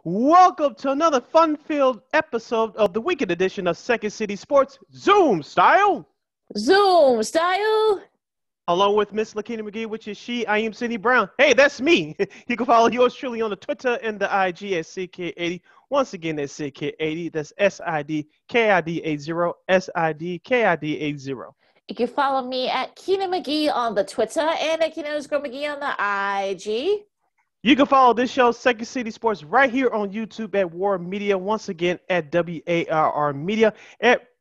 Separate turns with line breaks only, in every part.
Welcome to another fun-filled episode of the weekend edition of Second City Sports Zoom Style.
Zoom style.
Along with Miss Lakeena McGee, which is she, I am Cindy Brown. Hey, that's me. You can follow yours truly on the Twitter and the IG at SidKid80. Once again, that's SidKid80. That's SIDKID80, SIDKID80.
You can follow me at Keena McGee on the Twitter and at Keena_McGee on the IG.
You can follow this show, Second City Sports, right here on YouTube at War Media. Once again, at WARR Media.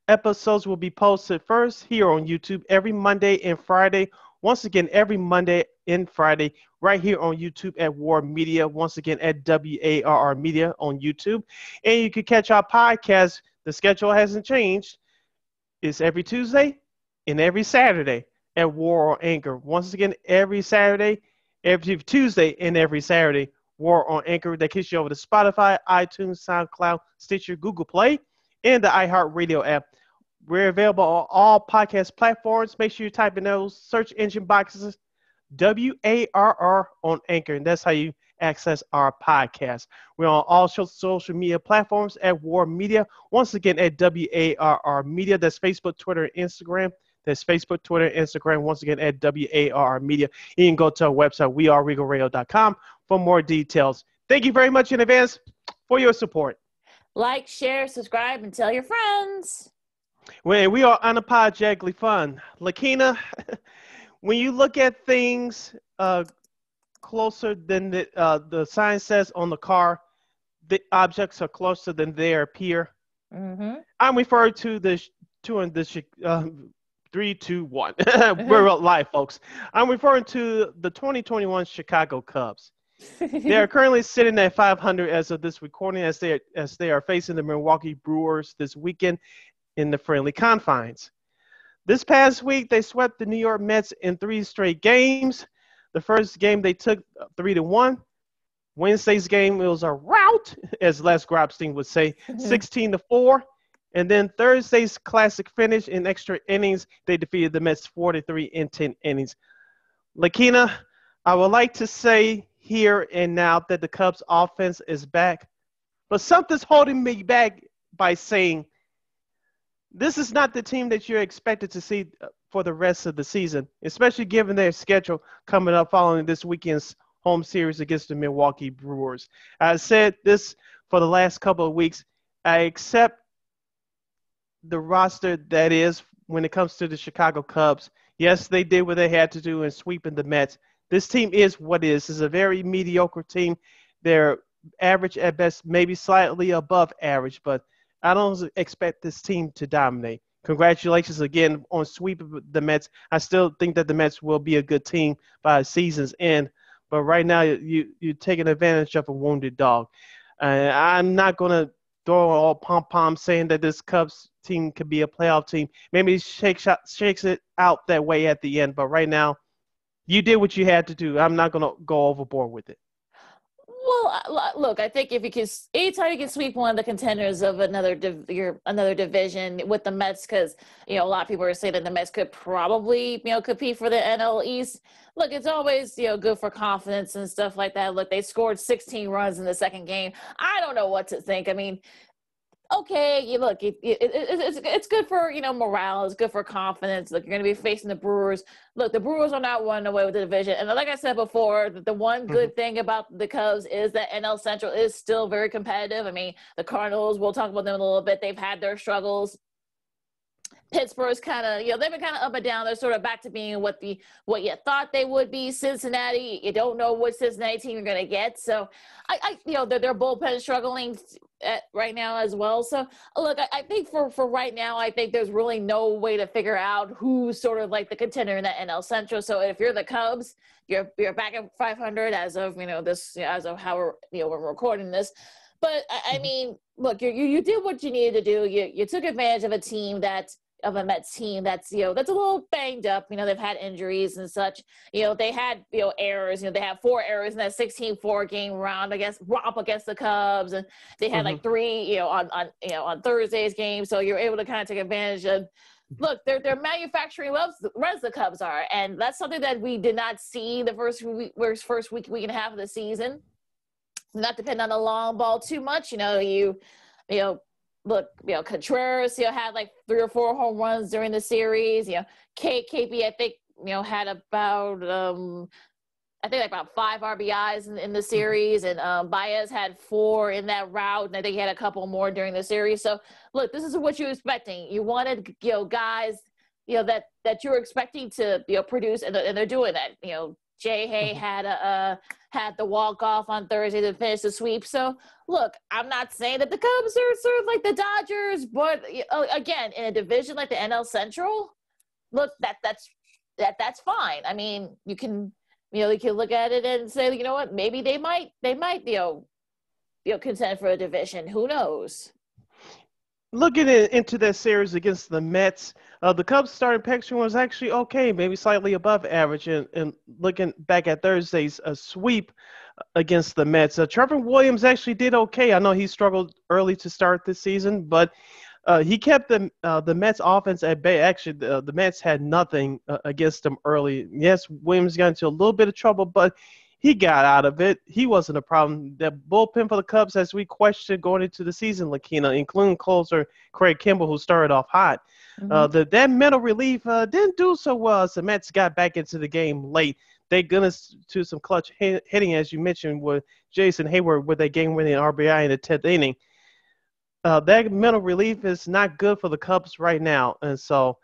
Episodes will be posted first here on YouTube every Monday and Friday. Once again, every Monday and Friday, right here on YouTube at War Media. Once again, at WARR Media on YouTube. And you can catch our podcast. The schedule hasn't changed. It's every Tuesday and every Saturday at War on Anchor. Once again, every Saturday, every Tuesday, and every Saturday, War on Anchor. That kicks you over to Spotify, iTunes, SoundCloud, Stitcher, Google Play, and the iHeartRadio app. We're available on all podcast platforms. Make sure you type in those search engine boxes, WARR on Anchor, and that's how you access our podcast. We're on all social media platforms at War Media. Once again, at WARR Media. That's Facebook, Twitter, and Instagram. That's Facebook, Twitter, and Instagram. Once again, at WARR Media. You can go to our website, weareregalradio.com, for more details. Thank you very much in advance for your support.
Like, share, subscribe, and tell your friends.
When we are unapologetically fun. Lakeena, when you look at things closer than the sign says on the car, the objects are closer than they appear.
Mm-hmm.
I'm referring to the 3, 2, 1. We're live, folks. I'm referring to the 2021 Chicago Cubs. They are currently sitting at 500 as of this recording, as they are facing the Milwaukee Brewers this weekend in the friendly confines. This past week, they swept the New York Mets in 3 straight games. The first game they took 3-1. Wednesday's game, it was a rout, as Les Grobstein would say, 16-4. And then Thursday's classic finish in extra innings, they defeated the Mets 4-3 in 10 innings. Lakeena, I would like to say here and now that the Cubs offense is back, but something's holding me back by saying this is not the team that you're expected to see for the rest of the season, especially given their schedule coming up following this weekend's home series against the Milwaukee Brewers. I said this for the last couple of weeks. I accept the roster that is when it comes to the Chicago Cubs. Yes, they did what they had to do in sweeping the Mets. This team is what it is. It's a very mediocre team. They're average at best, maybe slightly above average, but I don't expect this team to dominate. Congratulations again on sweeping the Mets. I still think that the Mets will be a good team by the season's end, but right now you're taking advantage of a wounded dog. I'm not going to throw all pom-pom saying that this Cubs team could be a playoff team. Maybe it shakes it out that way at the end, but right now you did what you had to do. I'm not going to go overboard with it.
Well, look, I think if you can, anytime you can sweep one of the contenders of another division with the Mets, because a lot of people are saying that the Mets could probably compete for the NL East. Look, it's always good for confidence and stuff like that. Look, they scored 16 runs in the second game. I don't know what to think. I mean, okay, it's good for morale. It's good for confidence. Look, you're going to be facing the Brewers. Look, the Brewers are not running away with the division. And like I said before, the one good thing about the Cubs is that NL Central is still very competitive. I mean, the Cardinals, we'll talk about them in a little bit. They've had their struggles. Pittsburgh's kind of, they've been kind of up and down. They're sort of back to being what you thought they would be. Cincinnati, you don't know what Cincinnati team you're going to get. So, their bullpen is struggling right now as well. So, look, I think for right now, I think there's really no way to figure out who's sort of like the contender in the NL Central. So, if you're the Cubs, you're back at 500 as of as of how we're recording this. But I mean, look, you did what you needed to do. You took advantage of a Mets team that's a little banged up. They've had injuries and such. They had errors. They had 4 errors in that 16-4 game round against the Cubs, and they had like 3 on Thursday's game. So you're able to kind of take advantage of. Look, they're manufacturing runs the Cubs are, and that's something that we did not see the first week and a half of the season. not depend on the long ball too much. Look, Contreras, had like 3 or 4 home runs during the series. KP, I think, had about like about 5 RBIs in the series, and Baez had 4 in that route, and I think he had a couple more during the series. So, look, this is what you're expecting. You wanted, guys, that you're expecting to, produce, and they're doing that. Jay Hay had the walk-off on Thursday to finish the sweep. So, look, I'm not saying that the Cubs are sort of like the Dodgers, but, again, in a division like the NL Central, look, that's fine. I mean, you can look at it and say, you know what, maybe they might, contend for a division. Who knows?
Looking into that series against the Mets, the Cubs' starting pitching was actually okay, maybe slightly above average. And looking back at Thursday's sweep against the Mets, Trevor Williams actually did okay. I know he struggled early to start this season, but he kept the Mets offense at bay. Actually, the Mets had nothing against them early. Yes, Williams got into a little bit of trouble, but he got out of it. He wasn't a problem. The bullpen for the Cubs, as we questioned going into the season, Lakeena, including closer Craig Kimbrell, who started off hot.
Mm-hmm.
That mental relief didn't do so well as the Mets got back into the game late. Thank goodness to some clutch hitting, as you mentioned, with Jason Hayward with that game-winning RBI in the 10th inning. That mental relief is not good for the Cubs right now, and so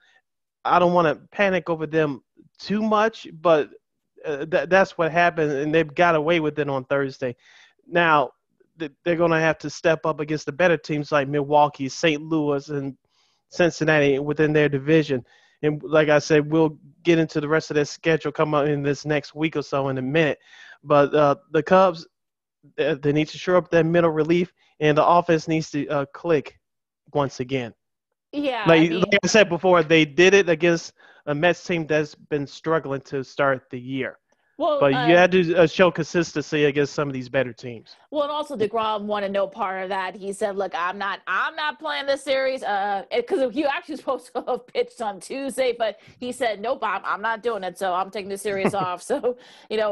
I don't want to panic over them too much, but that's what happened, and they've got away with it on Thursday. Now, they're going to have to step up against the better teams like Milwaukee, St. Louis, and Cincinnati within their division. And like I said, we'll get into the rest of their schedule come up in this next week or so in a minute. But the Cubs, they need to shore up that mental relief, and the offense needs to click once again.
Yeah,
like I said before, they did it against a Mets team that's been struggling to start the year.
Well,
but you had to show consistency against some of these better teams.
Well, and also DeGrom wanted no part of that. He said, "Look, I'm not playing this series because he actually was supposed to have pitched on Tuesday, but he said, nope, I'm not doing it. So I'm taking the series off." So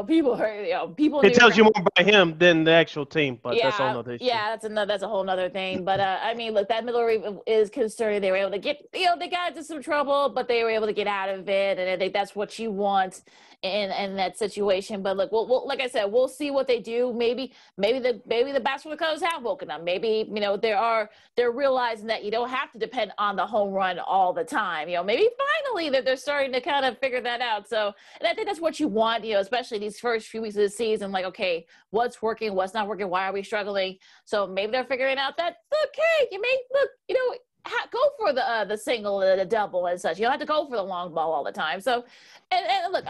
people are people.
It tells you more about him than the actual team, but that's a whole other issue.
Yeah, that's a whole other thing. But I mean, look, that middle relief is concerning. They were able to get they got into some trouble, but they were able to get out of it, and I think that's what you want in that situation. But look, we'll like I said, we'll see what they do. Maybe the bats for the Cubs have woken up. Maybe they're realizing that you don't have to depend on the home run all the time. Maybe finally they're starting to kind of figure that out. So, and I think that's what you want. Especially these first few weeks of the season. Like, okay, what's working, what's not working, why are we struggling? So maybe they're figuring out that okay, you may look, go for the single and the double and such. You don't have to go for the long ball all the time. So, and look,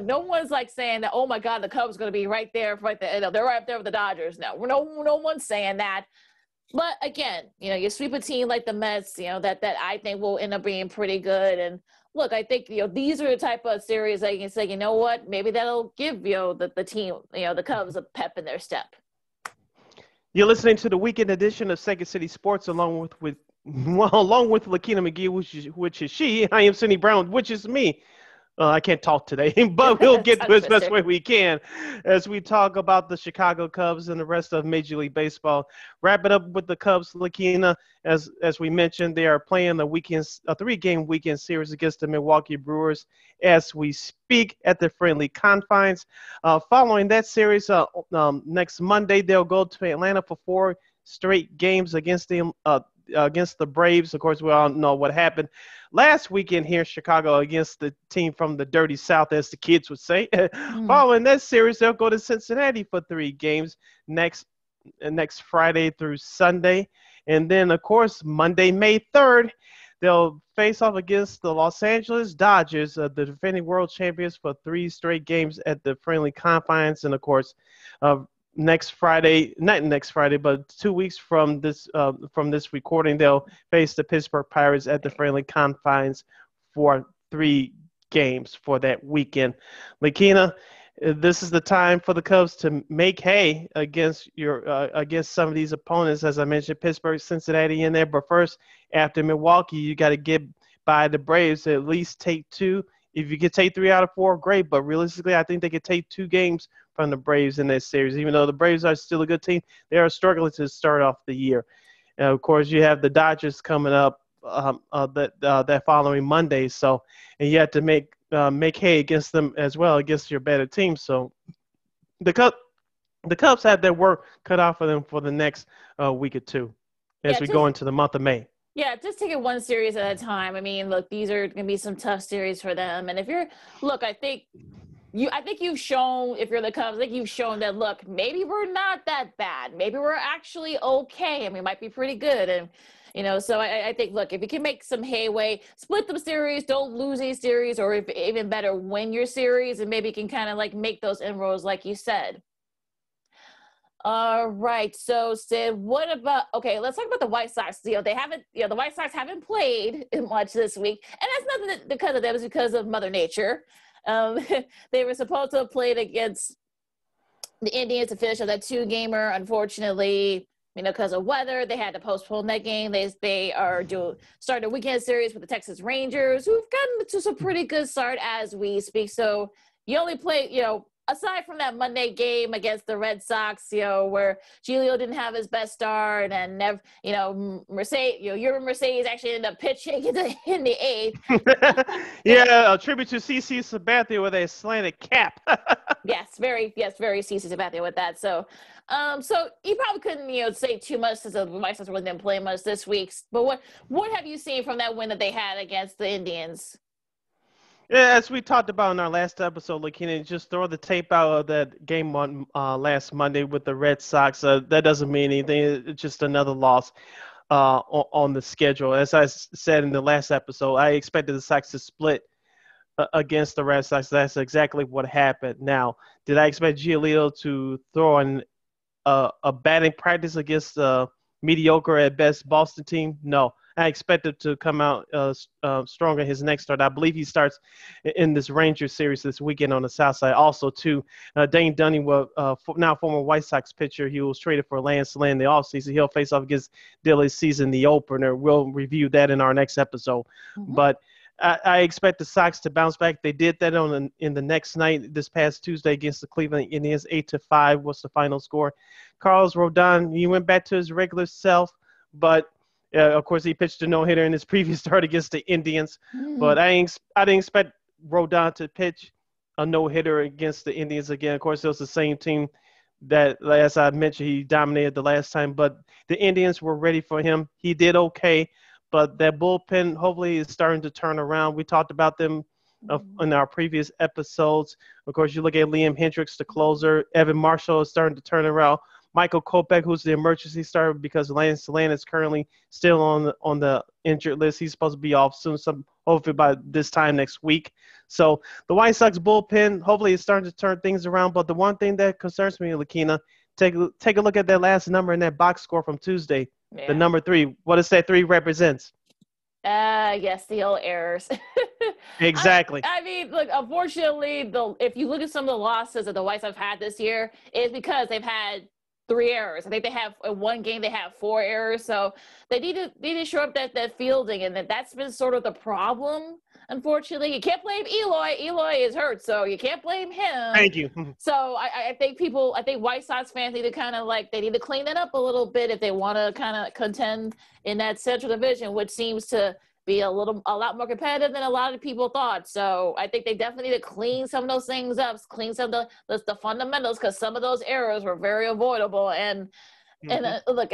no one's like saying that, oh my God, the Cubs are going to be right there, they're right up there with the Dodgers. No one's saying that. But again, you sweep a team like the Mets, that I think will end up being pretty good. And look, I think, these are the type of series that you can say, you know what, maybe that'll give, the team, the Cubs a pep in their step.
You're listening to the weekend edition of Second City Sports along with Lakeena McGee, which is she. I am Cindy Brown, which is me. I can't talk today, but we'll get to it as best way we can as we talk about the Chicago Cubs and the rest of Major League Baseball. Wrap it up with the Cubs, Lakeena. As we mentioned, they are playing a 3-game weekend series against the Milwaukee Brewers as we speak at the friendly confines. Following that series, next Monday, they'll go to Atlanta for 4 straight games against the Braves. Of course, we all know what happened last weekend here in Chicago against the team from the dirty South, as the kids would say. Following that series, they'll go to Cincinnati for 3 games next Friday through Sunday. And then, of course, Monday, May 3rd, they'll face off against the Los Angeles Dodgers, the defending world champions, for 3 straight games at the friendly confines. And, of course, next Friday, not next Friday, but 2 weeks from this recording, they'll face the Pittsburgh Pirates at the friendly confines for 3 games for that weekend. Lakeena, this is the time for the Cubs to make hay against some of these opponents. As I mentioned, Pittsburgh, Cincinnati in there, but first, after Milwaukee, you got to get by the Braves, at least take 2. If you could take 3 out of 4, great. But realistically, I think they could take 2 games from the Braves in that series. Even though the Braves are still a good team, they are struggling to start off the year. And of course, you have the Dodgers coming up that following Monday. So, and you have to make hay against them as well, against your better team. So, the Cubs have their work cut out for them for the next week or two as we go into the month of May.
Yeah, just take it one series at a time. I mean, look, these are going to be some tough series for them. And I think you've shown, if you're the Cubs, I think you've shown that, look, maybe we're not that bad. Maybe we're actually okay. I mean, might be pretty good. And, so I think, look, if you can make some hayway, split the series, don't lose a series, or if, even better, win your series, and maybe you can kind of like make those inroads like you said. All right. So, Sid, let's talk about the White Sox. The White Sox haven't played much this week, and that's nothing because of them. It's because of Mother Nature. They were supposed to have played against the Indians to finish up that 2-gamer. Unfortunately, because of weather, they had to postpone that game. They are starting a weekend series with the Texas Rangers, who've gotten to some pretty good start as we speak. So you only play, aside from that Monday game against the Red Sox, where Giolito didn't have his best start, and Mercedes actually ended up pitching in the 8th.
Yeah, a tribute to CC Sabathia with a slanted cap.
Yes, very CC Sabathia with that. So, so you probably couldn't, say too much since the White Sox really didn't play much this week. But what have you seen from that win that they had against the Indians?
Yeah, as we talked about in our last episode, Lakeena, just throw the tape out of that game on last Monday with the Red Sox. That doesn't mean anything. It's just another loss on the schedule. As I said in the last episode, I expected the Sox to split against the Red Sox. That's exactly what happened. Now, did I expect Giolito to throw a batting practice against a mediocre at best Boston team? No. I expected to come out stronger his next start. I believe he starts in this Rangers series this weekend on the South Side. Also, too, Dane Dunning, now former White Sox pitcher, he was traded for Lance Lynn in the offseason. He'll face off against Dilly Season, the opener. We'll review that in our next episode. Mm-hmm. But I expect the Sox to bounce back. They did that in the next night this past Tuesday against the Cleveland Indians. 8-5 was the final score. Carlos Rodon, he went back to his regular self, but of course, he pitched a no-hitter in his previous start against the Indians. Mm-hmm. But I didn't expect Rodon to pitch a no-hitter against the Indians again. Of course, it was the same team that, as I mentioned, he dominated the last time. But the Indians were ready for him. He did okay. But that bullpen hopefully is starting to turn around. We talked about them in our previous episodes. Of course, you look at Liam Hendricks, the closer. Evan Marshall is starting to turn around. Michael Kopech, who's the emergency starter because Lance Lynn is currently still on the injured list. He's supposed to be off soon, hopefully by this time next week. So the White Sox bullpen, hopefully, is starting to turn things around. But the one thing that concerns me, Lakeena, take a look at that last number in that box score from Tuesday. Yeah. The number 3. What does that 3 represents?
Yes, the old errors.
Exactly.
I mean, look, unfortunately, if you look at some of the losses that the White Sox had this year, it's because they've had 3 errors. I think they have in one game they have 4 errors, so they need to show up that fielding, and that's been sort of the problem. Unfortunately, you can't blame Eloy. Eloy is hurt, so you can't blame him.
Thank you.
So I think White Sox fans need to kind of they need to clean that up a little bit if they want to kind of contend in that Central Division, which seems to be a lot more competitive than a lot of people thought. So I think they definitely need to clean some of those things up, clean some of the fundamentals, because some of those errors were very avoidable. And look,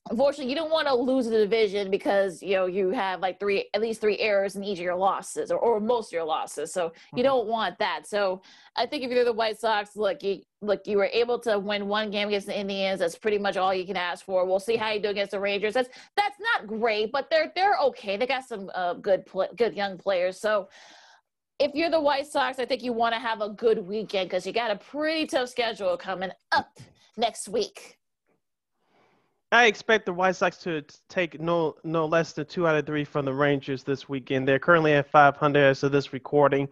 unfortunately, you don't want to lose the division because you have at least 3 errors in each of your losses, or most of your losses. So you don't want that. So I think if you're the White Sox, you were able to win 1 game against the Indians. That's pretty much all you can ask for. We'll see how you do against the Rangers. That's not great, but they're okay. They got some good young players. So if you're the White Sox, I think you want to have a good weekend because you got a pretty tough schedule coming up next week.
I expect the White Sox to take no less than 2 out of 3 from the Rangers this weekend. They're currently at 500 as of this recording.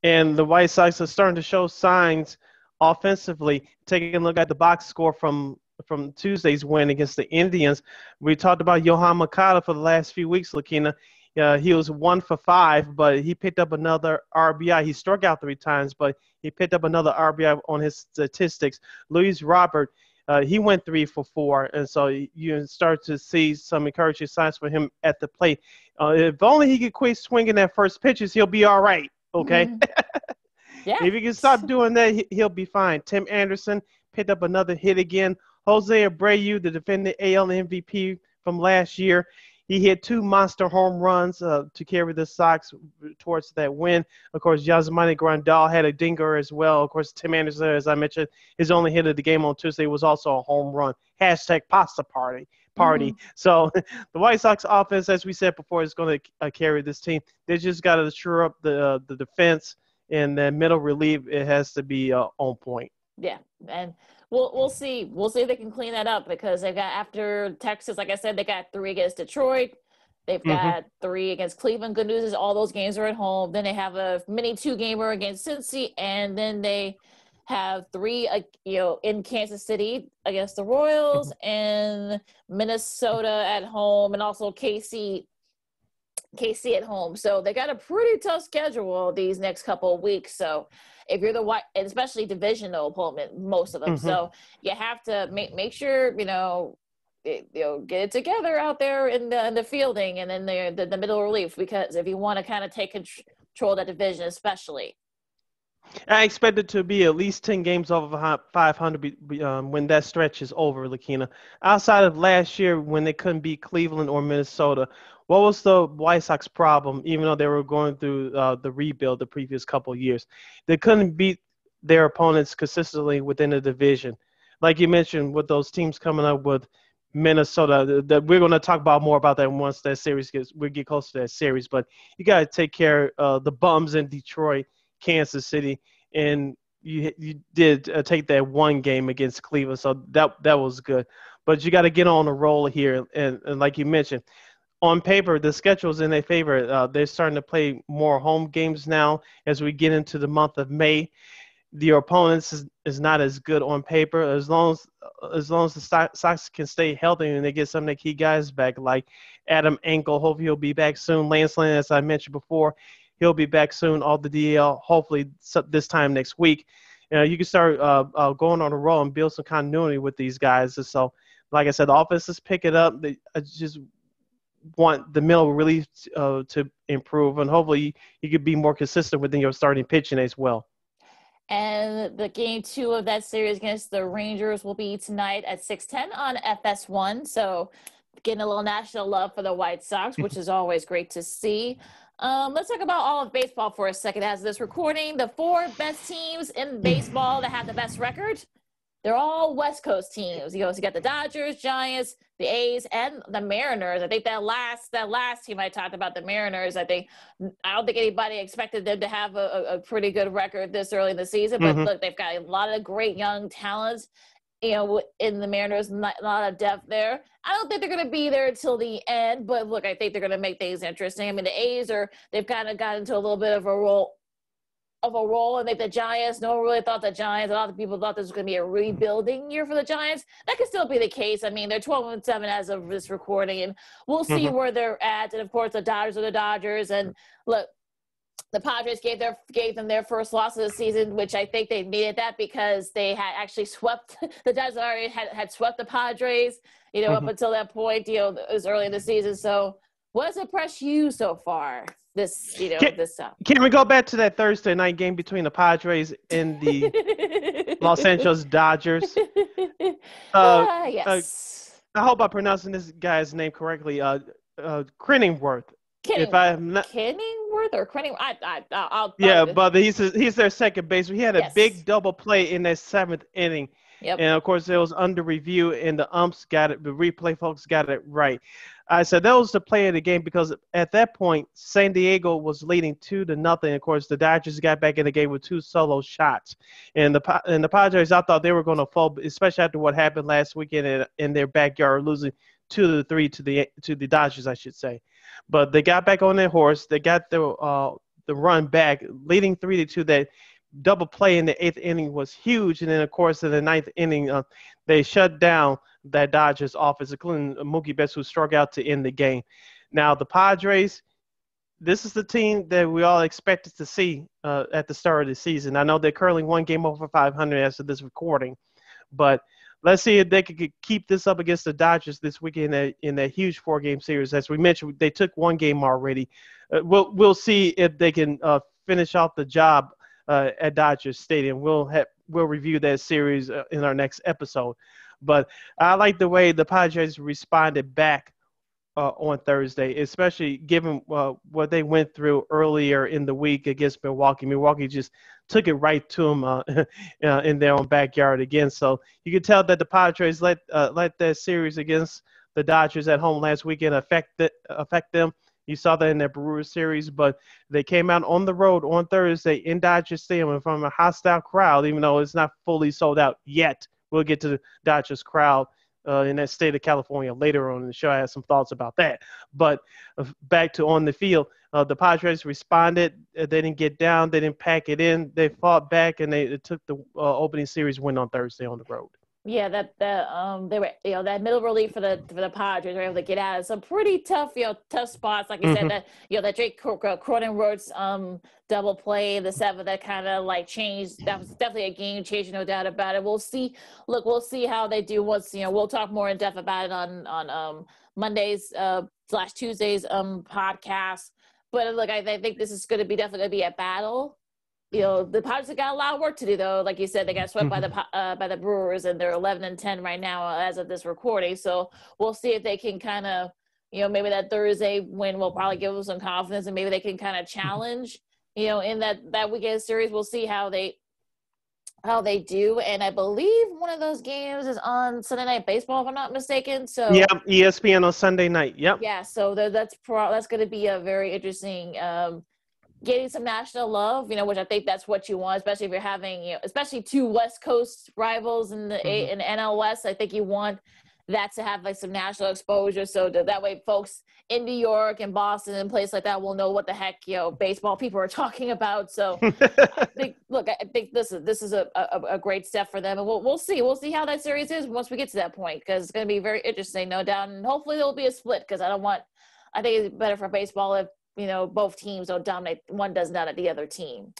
And the White Sox are starting to show signs offensively. Taking a look at the box score from Tuesday's win against the Indians, we talked about Yohan Moncada for the last few weeks, Lakeena. He was 1 for 5, but he picked up another RBI. He struck out 3 times, but he picked up another RBI on his statistics. Luis Robert, he went 3 for 4, and so you start to see some encouraging signs for him at the plate. If only he could quit swinging at first pitches, he'll be all right. Okay.
Yeah.
If he can stop doing that, he'll be fine. Tim Anderson picked up another hit again. Jose Abreu, the defending AL MVP from last year, he hit 2 monster home runs to carry the Sox towards that win. Of course, Yasmani Grandal had a dinger as well. Of course, Tim Anderson, as I mentioned, his only hit of the game on Tuesday was also a home run. Hashtag pasta party. So the White Sox offense, as we said before, is going to carry this team. They just got to shore up the defense, and the middle relief, it has to be on point.
Yeah, and we'll see. We'll see if they can clean that up, because they've got, after Texas, like I said, they got 3 against Detroit. They've got 3 against Cleveland. Good news is all those games are at home. Then they have a mini 2-gamer against Cincy, and then they have 3, in Kansas City against the Royals, and Minnesota at home, and also KC at home. So they got a pretty tough schedule these next couple of weeks. So if you're the White, especially divisional opponent, most of them. So you have to make sure, get it together out there in the fielding, and then the middle relief, because if you want to kind of take control of that division, especially.
I expect it to be at least 10 games over 500 when that stretch is over, Lakeena. Outside of last year when they couldn't beat Cleveland or Minnesota, what was the White Sox problem, even though they were going through the rebuild the previous couple of years? They couldn't beat their opponents consistently within the division. Like you mentioned, with those teams coming up with Minnesota, that we're going to talk about more about that once that series we get closer to that series. But you got to take care of the bums in Detroit, Kansas City, and you did take that 1 game against Cleveland, so that was good. But you got to get on a roll here, and like you mentioned, on paper the schedule's in their favor. They're starting to play more home games now as we get into the month of May. Your opponents is not as good on paper, as long as the Sox can stay healthy and they get some of the key guys back, like Adam Engel. Hopefully he'll be back soon. Lance Lynn, as I mentioned before, he'll be back soon, all the DL, hopefully this time next week. You can start going on a roll and build some continuity with these guys. And so, like I said, the offense is picking up. I just want the middle relief to improve, and hopefully you could be more consistent within your starting pitching as well.
And the game 2 of that series against the Rangers will be tonight at 6:10 on FS1. So getting a little national love for the White Sox, which is always great to see. Let's talk about all of baseball for a second. As of this recording, the 4 best teams in baseball that have the best record, they're all West Coast teams. You got the Dodgers, Giants, the A's, and the Mariners. I think that last team I talked about, the Mariners, I don't think anybody expected them to have a pretty good record this early in the season. But look, they've got a lot of great young talents, in the Mariners, not a lot of depth there. I don't think they're going to be there until the end, but look, I think they're going to make things interesting. I mean, the A's they've kind of got into a little bit of a role, and the Giants, no one really thought the Giants, a lot of people thought this was going to be a rebuilding year for the Giants. That could still be the case. I mean, they're 12-7 as of this recording, and we'll see where they're at. And of course, the Dodgers are the Dodgers, and look, the Padres gave them their first loss of the season, which I think they needed that, because they had actually swept the Dodgers already had swept the Padres, up until that point, it was early in the season. So what has impressed you so far this stuff?
Can we go back to that Thursday night game between the Padres and the Los Angeles Dodgers?
Yes.
I hope I'm pronouncing this guy's name correctly. Cronenworth.
Kenningworth or Crenning?
But he's their second baseman. He had a big double play in that 7th inning.
Yep.
And of course, it was under review, and the umps got it. The replay folks got it right. I said that was the play of the game, because at that point, San Diego was leading 2-0. Of course, the Dodgers got back in the game with 2 solo shots, and the Padres, I thought they were going to fall, especially after what happened last weekend in their backyard, losing 2-3 to the Dodgers, I should say. But they got back on their horse. They got the run back, leading 3-2. That double play in the 8th inning was huge. And then, of course, in the 9th inning, they shut down that Dodgers offense, including Mookie Betts, who struck out to end the game. Now, the Padres, this is the team that we all expected to see at the start of the season. I know they're currently one game over 500 as of this recording, but let's see if they could keep this up against the Dodgers this weekend in that huge 4-game series. As we mentioned, they took one game already. We'll see if they can finish off the job at Dodgers Stadium. We'll review that series in our next episode. But I like the way the Padres responded back on Thursday, especially given what they went through earlier in the week against Milwaukee. Milwaukee just took it right to them in their own backyard again. So you can tell that the Padres let that series against the Dodgers at home last weekend affect them. You saw that in their Brewers series, but they came out on the road on Thursday in Dodger Stadium in front of a hostile crowd, even though it's not fully sold out yet. We'll get to the Dodgers crowd in that state of California later on in the show. I have some thoughts about that. But back to on the field, the Padres responded. They didn't get down. They didn't pack it in. They fought back, and they took the opening series win on Thursday on the road.
Yeah, they were, that middle relief for the Padres were able to get out of some pretty tough spots. Like you said, that Drake Cronenworth's double play in the seventh that kind of like changed. That was definitely a game changer, no doubt about it. We'll see. Look, we'll see how they do once, we'll talk more in depth about it on Mondays / Tuesdays podcast. But look, I think this is definitely going to be a battle. The Padres have got a lot of work to do, though. Like you said, they got swept by the Brewers, and they're 11-10 right now as of this recording. So we'll see if they can kind of, maybe that Thursday win will probably give them some confidence, and maybe they can kind of challenge, in that weekend series. We'll see how they do. And I believe one of those games is on Sunday Night Baseball, if I'm not mistaken. So
yeah, ESPN on Sunday night. Yep.
Yeah, so that's going to be a very interesting. Getting some national love, which I think that's what you want, especially if you're having, especially two West Coast rivals in the in the NL West. I think you want that to have like some national exposure, so that way folks in New York and Boston and places like that will know what the heck baseball people are talking about. So I think this is a great step for them, and we'll see how that series is once we get to that point, because it's going to be very interesting, no doubt, and hopefully there'll be a split, because I think it's better for baseball if both teams don't dominate. One does not at the other team.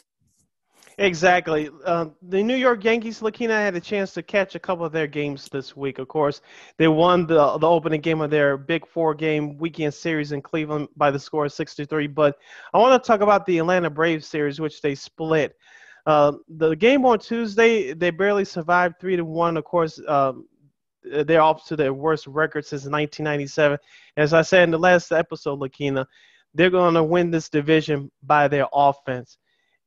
Exactly. The New York Yankees, Lakeena, had a chance to catch a couple of their games this week. Of course, they won the opening game of their big 4-game weekend series in Cleveland by the score of 6-3. But I want to talk about the Atlanta Braves series, which they split. The game on Tuesday, they barely survived 3-1. Of course, they're off to their worst record since 1997. As I said in the last episode, Lakeena, they're going to win this division by their offense.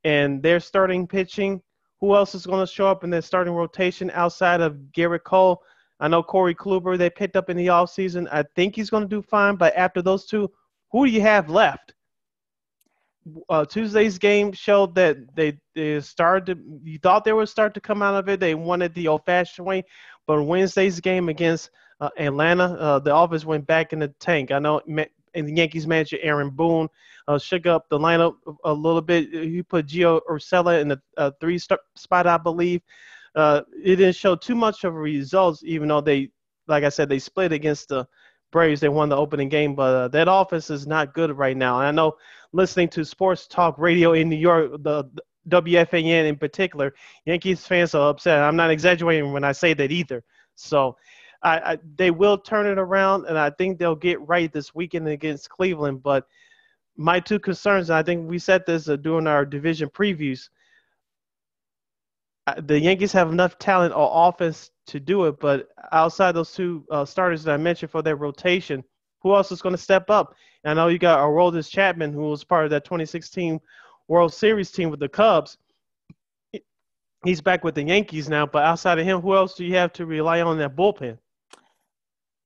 And their starting pitching, who else is going to show up in their starting rotation outside of Garrett Cole? I know Corey Kluber they picked up in the offseason. I think he's going to do fine. But after those two, who do you have left? Tuesday's game showed that they started – you thought they would start to come out of it. They wanted the old-fashioned way. But Wednesday's game against Atlanta, the offense went back in the tank. I know – and the Yankees manager Aaron Boone shook up the lineup a little bit. He put Gio Urshela in the 3-spot, I believe. It didn't show too much of results, even though they, like I said, they split against the Braves. They won the opening game, but that offense is not good right now. And I know listening to sports talk radio in New York, the WFAN in particular, Yankees fans are upset. I'm not exaggerating when I say that either. So they will turn it around, and I think they'll get right this weekend against Cleveland. But my two concerns, and I think we said this during our division previews, the Yankees have enough talent on offense to do it, but outside those two starters that I mentioned for their rotation, who else is going to step up? And I know you got Aroldis Chapman, who was part of that 2016 World Series team with the Cubs. He's back with the Yankees now, but outside of him, who else do you have to rely on in that bullpen?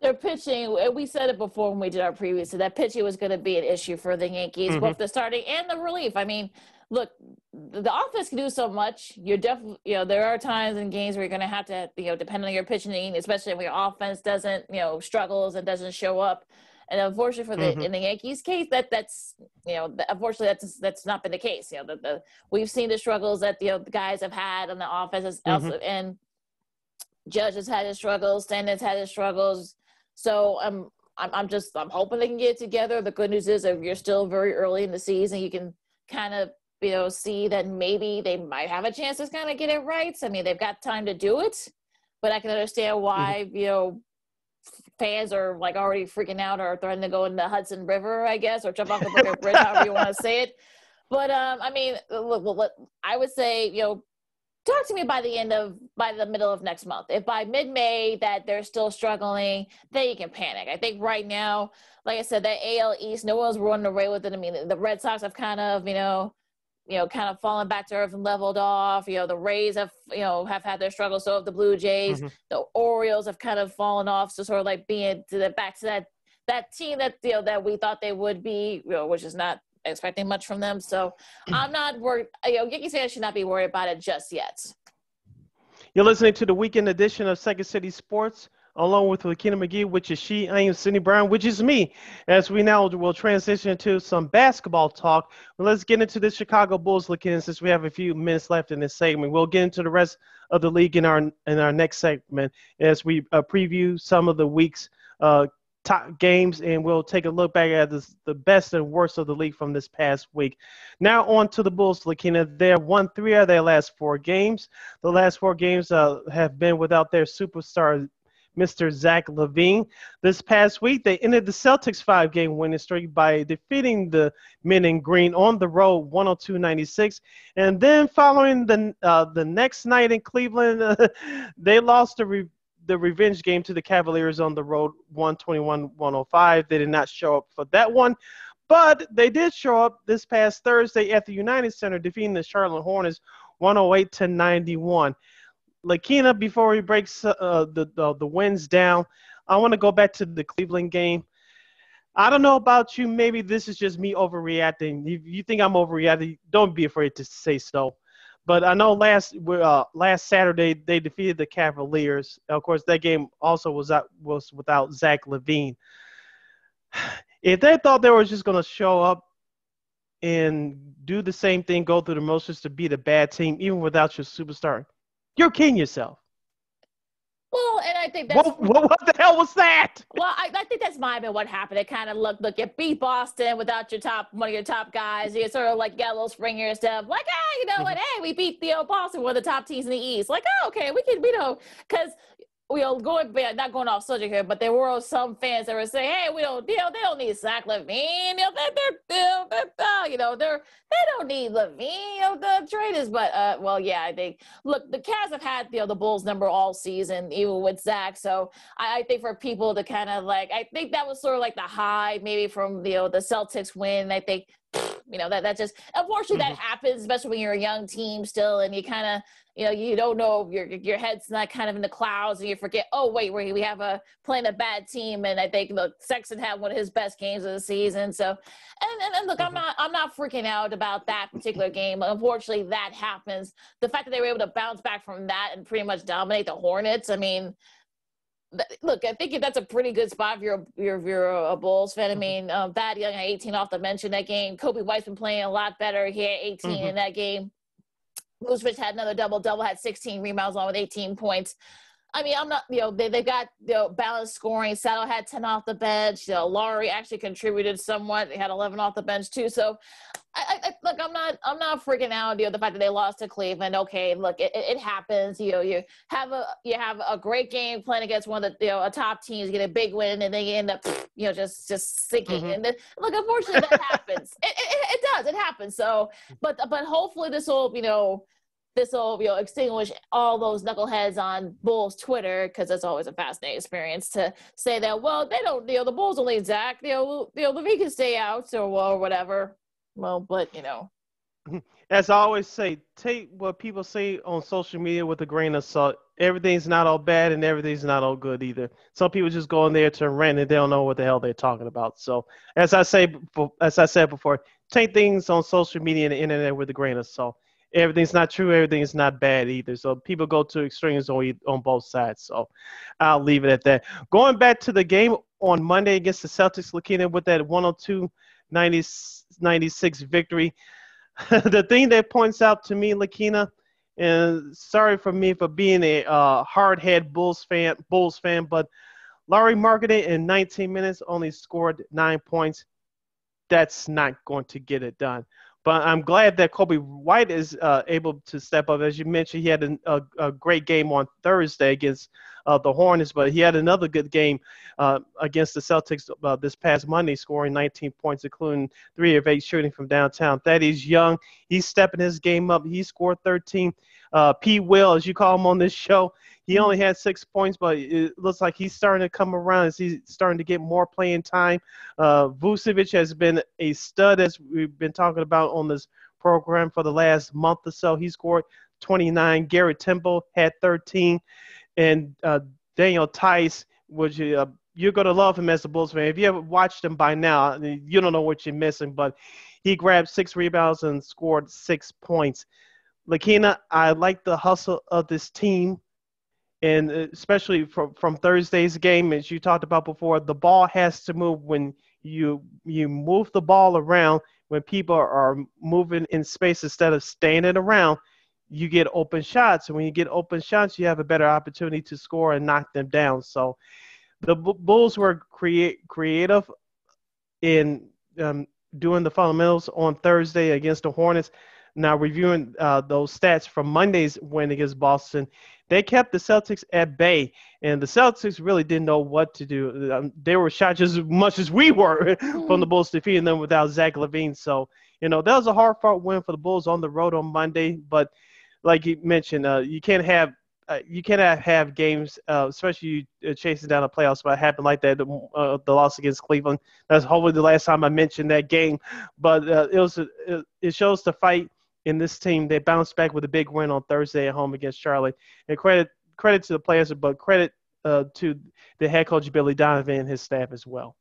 Their pitching, we said it before when we did our preview, so that pitching was going to be an issue for the Yankees, both the starting and the relief. I mean, look, the offense can do so much. You're definitely, there are times in games where you're going to have to, depending on your pitching, especially when your offense doesn't, struggles and doesn't show up. And unfortunately for in the Yankees case, that's unfortunately that's not been the case. We've seen the struggles that the guys have had on the offense, and Judge has had his struggles, Stanton's had his struggles. So I'm hoping they can get it together. The good news is that you're still very early in the season. You can kind of, see that maybe they might have a chance to kind of get it right. I mean, they've got time to do it, but I can understand why, fans are like already freaking out or threatening to go in the Hudson River, I guess, or jump off the Brooklyn Bridge, however you want to say it. But I mean, look, I would say, talk to me by the middle of next month. If by mid-May that they're still struggling, then you can panic. I think right now, like I said, that AL East, no one's running away with it. I mean, the Red Sox have kind of, kind of fallen back to earth and leveled off. The Rays have had their struggles. So have the Blue Jays. Mm-hmm. The Orioles have kind of fallen off. So sort of like being back to that team that that we thought they would be, which is not expecting much from them. So I'm not worried. Yankees fans should not be worried about it just yet.
You're listening to the weekend edition of Second City Sports, along with Lakeena McGee, which is she. I am Sidney Brown, which is me. As we now will transition to some basketball talk. Well, let's get into the Chicago Bulls, Lakeena, since we have a few minutes left in this segment. We'll get into the rest of the league in our next segment as we preview some of the week's top games, and we'll take a look back at the best and worst of the league from this past week. Now on to the Bulls, Lakeena. They have won 3 of their last 4 games. The last 4 games have been without their superstar, Mr. Zach LaVine. This past week, they ended the Celtics' 5-game winning streak by defeating the men in green on the road 102-96. And then following the next night in Cleveland, they lost the revenge game to the Cavaliers on the road 121-105. They did not show up for that one, but they did show up this past Thursday at the United Center, defeating the Charlotte Hornets 108-91. Lakeena, before he breaks the wins down, I want to go back to the Cleveland game. I don't know about you. Maybe this is just me overreacting. If you think I'm overreacting, don't be afraid to say so. But I know last Saturday they defeated the Cavaliers. Of course, that game also was without Zach LaVine. If they thought they were just going to show up and do the same thing, go through the motions to beat a bad team, even without your superstar, you're kidding yourself.
Well, and I think that's
what the hell was that?
Well, I think that's might have been what happened. It kind of look, you beat Boston without one of your top guys. You sort of like got a little Springer stuff, like, you know what? Hey, we beat Boston, one of the top teams in the East. Like, okay, we can, because not going off subject here, but there were some fans that were saying, hey, they don't need Zach LaVine. They don't need LaVine. The traders, but I think the Cavs have had the Bulls number all season, even with Zach. So I think for people to kind of I think that was sort of like the high maybe from the Celtics win. I think that just unfortunately that happens, especially when you're a young team still, and you kind of you don't know, your head's not kind of in the clouds, and you forget, oh wait, we have playing a bad team. And I think Sexton had one of his best games of the season. So and look, I'm not freaking out about that particular game. Unfortunately, that happens. The fact that they were able to bounce back from that and pretty much dominate the Hornets, I mean, look, I think that's a pretty good spot if you're a Bulls fan. I mean, Thad Young had 18 off the bench in that game. Coby White's been playing a lot better. He had 18 in that game. Vucevic had another double-double, had 16 rebounds along with 18 points. I mean, I'm not, they've got, balanced scoring. Saddle had 10 off the bench. Laurie actually contributed somewhat. They had 11 off the bench too. So look, I'm not freaking out, the fact that they lost to Cleveland. Okay, look, it happens. You have a great game playing against one of the, a top teams, get a big win, and then you end up, just sinking. And then, look, unfortunately that happens. It does. It happens. So, but hopefully this will extinguish all those knuckleheads on Bulls Twitter, because it's always a fascinating experience to say that, well, they don't, the Bulls don't need Zach, LaVine can stay out or whatever. Well, but,
As I always say, take what people say on social media with a grain of salt. Everything's not all bad and everything's not all good either. Some people just go in there to rant and they don't know what the hell they're talking about. So as I said before, take things on social media and the internet with a grain of salt. Everything's not true. Everything's not bad either. So people go to extremes on both sides. So I'll leave it at that. Going back to the game on Monday against the Celtics, Lakeena, with that 102-96 victory, the thing that points out to me, Lakeena, and sorry for me for being a hard-head Bulls fan, but Larry Marketing in 19 minutes only scored 9 points. That's not going to get it done. But I'm glad that Coby White is able to step up. As you mentioned, he had a great game on Thursday against the Hornets, but he had another good game against the Celtics this past Monday, scoring 19 points, including 3 of 8 shooting from downtown. Thaddeus Young, he's stepping his game up. He scored 13. P. Will, as you call him on this show, he only had 6 points, but it looks like he's starting to come around as he's starting to get more playing time. Vucevic has been a stud, as we've been talking about on this program for the last month or so. He scored 29. Garrett Temple had 13. And Daniel Tice, which you're going to love him as a Bulls fan. If you haven't watched him by now, you don't know what you're missing, but he grabbed 6 rebounds and scored 6 points. Lakeena, I like the hustle of this team. And especially from Thursday's game, as you talked about before, the ball has to move. When you move the ball around, when people are moving in space instead of standing around, you get open shots. And when you get open shots, you have a better opportunity to score and knock them down. So the Bulls were creative in doing the fundamentals on Thursday against the Hornets. Now, reviewing those stats from Monday's win against Boston, they kept the Celtics at bay, and the Celtics really didn't know what to do. They were shot just as much as we were from the Bulls defeating them without Zach LaVine. So, that was a hard-fought win for the Bulls on the road on Monday. But like you mentioned, you cannot have games, especially chasing down a playoff spot, happen like that. The loss against Cleveland. That's hopefully the last time I mentioned that game. But it shows the fight in this team. They bounced back with a big win on Thursday at home against Charlotte. And credit to the players, but credit to the head coach Billy Donovan and his staff as well.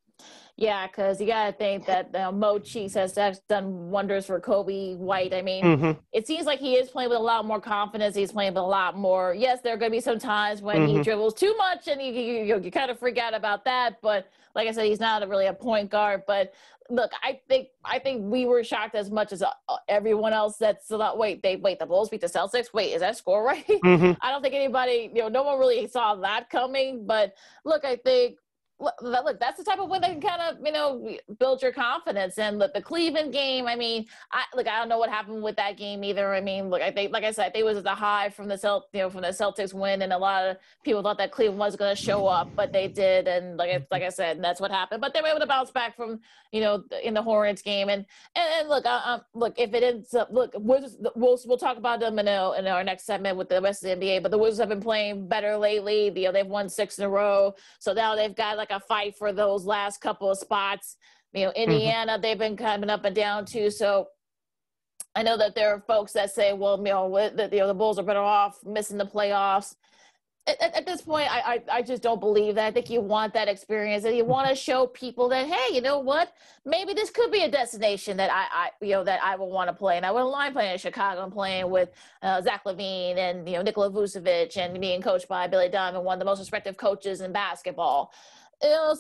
Yeah, because you got to think that Mo Cheeks has done wonders for Coby White. I mean, It seems like he is playing with a lot more confidence. He's playing with a lot more. Yes, there are going to be some times when he dribbles too much and you kind of freak out about that. But like I said, he's not really a point guard. But look, I think we were shocked as much as everyone else. That's wait, the Bulls beat the Celtics. Wait, is that score right? I don't think anybody, no one really saw that coming. But look, I think. Look, that's the type of win that can kind of, build your confidence. And look, the Cleveland game, I mean, I don't know what happened with that game either. I mean, look, I think, like I said, I think it was at the high from the Celtics win, and a lot of people thought that Cleveland was going to show up, but they did, and like I said, and that's what happened. But they were able to bounce back from, in the Hornets game, and look, look, if it ends up, look, we'll talk about them in our next segment with the rest of the NBA. But the Wizards have been playing better lately. They've won 6 in a row, so now they've got like a fight for those last couple of spots. Indiana, they've been coming up and down too. So I know that there are folks that say, well, the Bulls are better off missing the playoffs. At this point, I just don't believe that. I think you want that experience, and you want to show people that, hey, you know what? Maybe this could be a destination that I will want to play, and I wouldn't mind playing in Chicago and playing with Zach LaVine and Nikola Vucevic and being coached by Billy Donovan, one of the most respected coaches in basketball.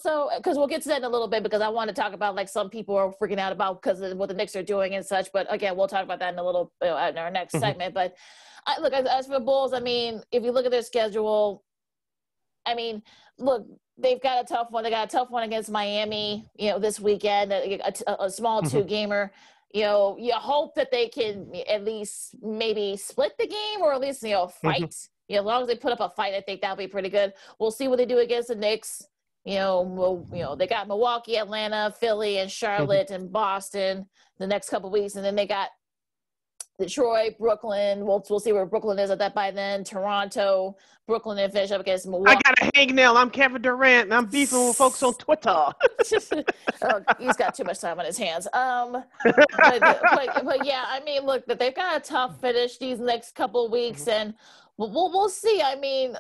So, because we'll get to that in a little bit, because I want to talk about like some people are freaking out about because of what the Knicks are doing and such. But again, we'll talk about that in a little in our next segment. But look, as for the Bulls, I mean, if you look at their schedule, I mean, look, they've got a tough one. They got a tough one against Miami, this weekend, a small 2-gamer. You hope that they can at least maybe split the game, or at least fight. As long as they put up a fight, I think that'll be pretty good. We'll see what they do against the Knicks. They got Milwaukee, Atlanta, Philly, and Charlotte and Boston the next couple of weeks, and then they got Detroit, Brooklyn. We'll see where Brooklyn is at that by then. Toronto, Brooklyn, and finish up against Milwaukee.
I got a hangnail. I'm Kevin Durant, and I'm beefing with folks on Twitter.
He's got too much time on his hands. But yeah, I mean, look, they've got a tough finish these next couple of weeks, and we'll see. I mean,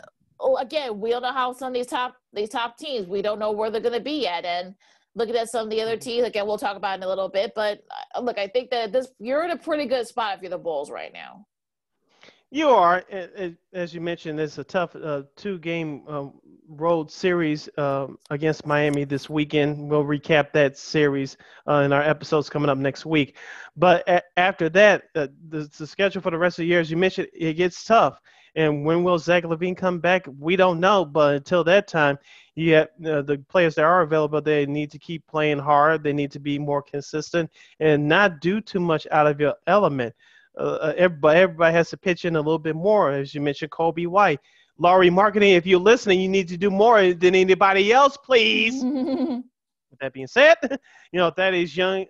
again, we don't know how some of these top teams, we don't know where they're going to be at. And looking at some of the other teams, again, we'll talk about it in a little bit. But look, I think that you're in a pretty good spot if you're the Bulls right now.
You are. As you mentioned, it's a tough 2-game road series against Miami this weekend. We'll recap that series in our episodes coming up next week. But after that, the schedule for the rest of the year, as you mentioned, it gets tough. And when will Zach LaVine come back? We don't know. But until that time, you have the players that are available. They need to keep playing hard. They need to be more consistent and not do too much out of your element. Everybody has to pitch in a little bit more, as you mentioned, Coby White. Laurie Marketing, if you're listening, you need to do more than anybody else, please. With that being said, Thaddeus Young,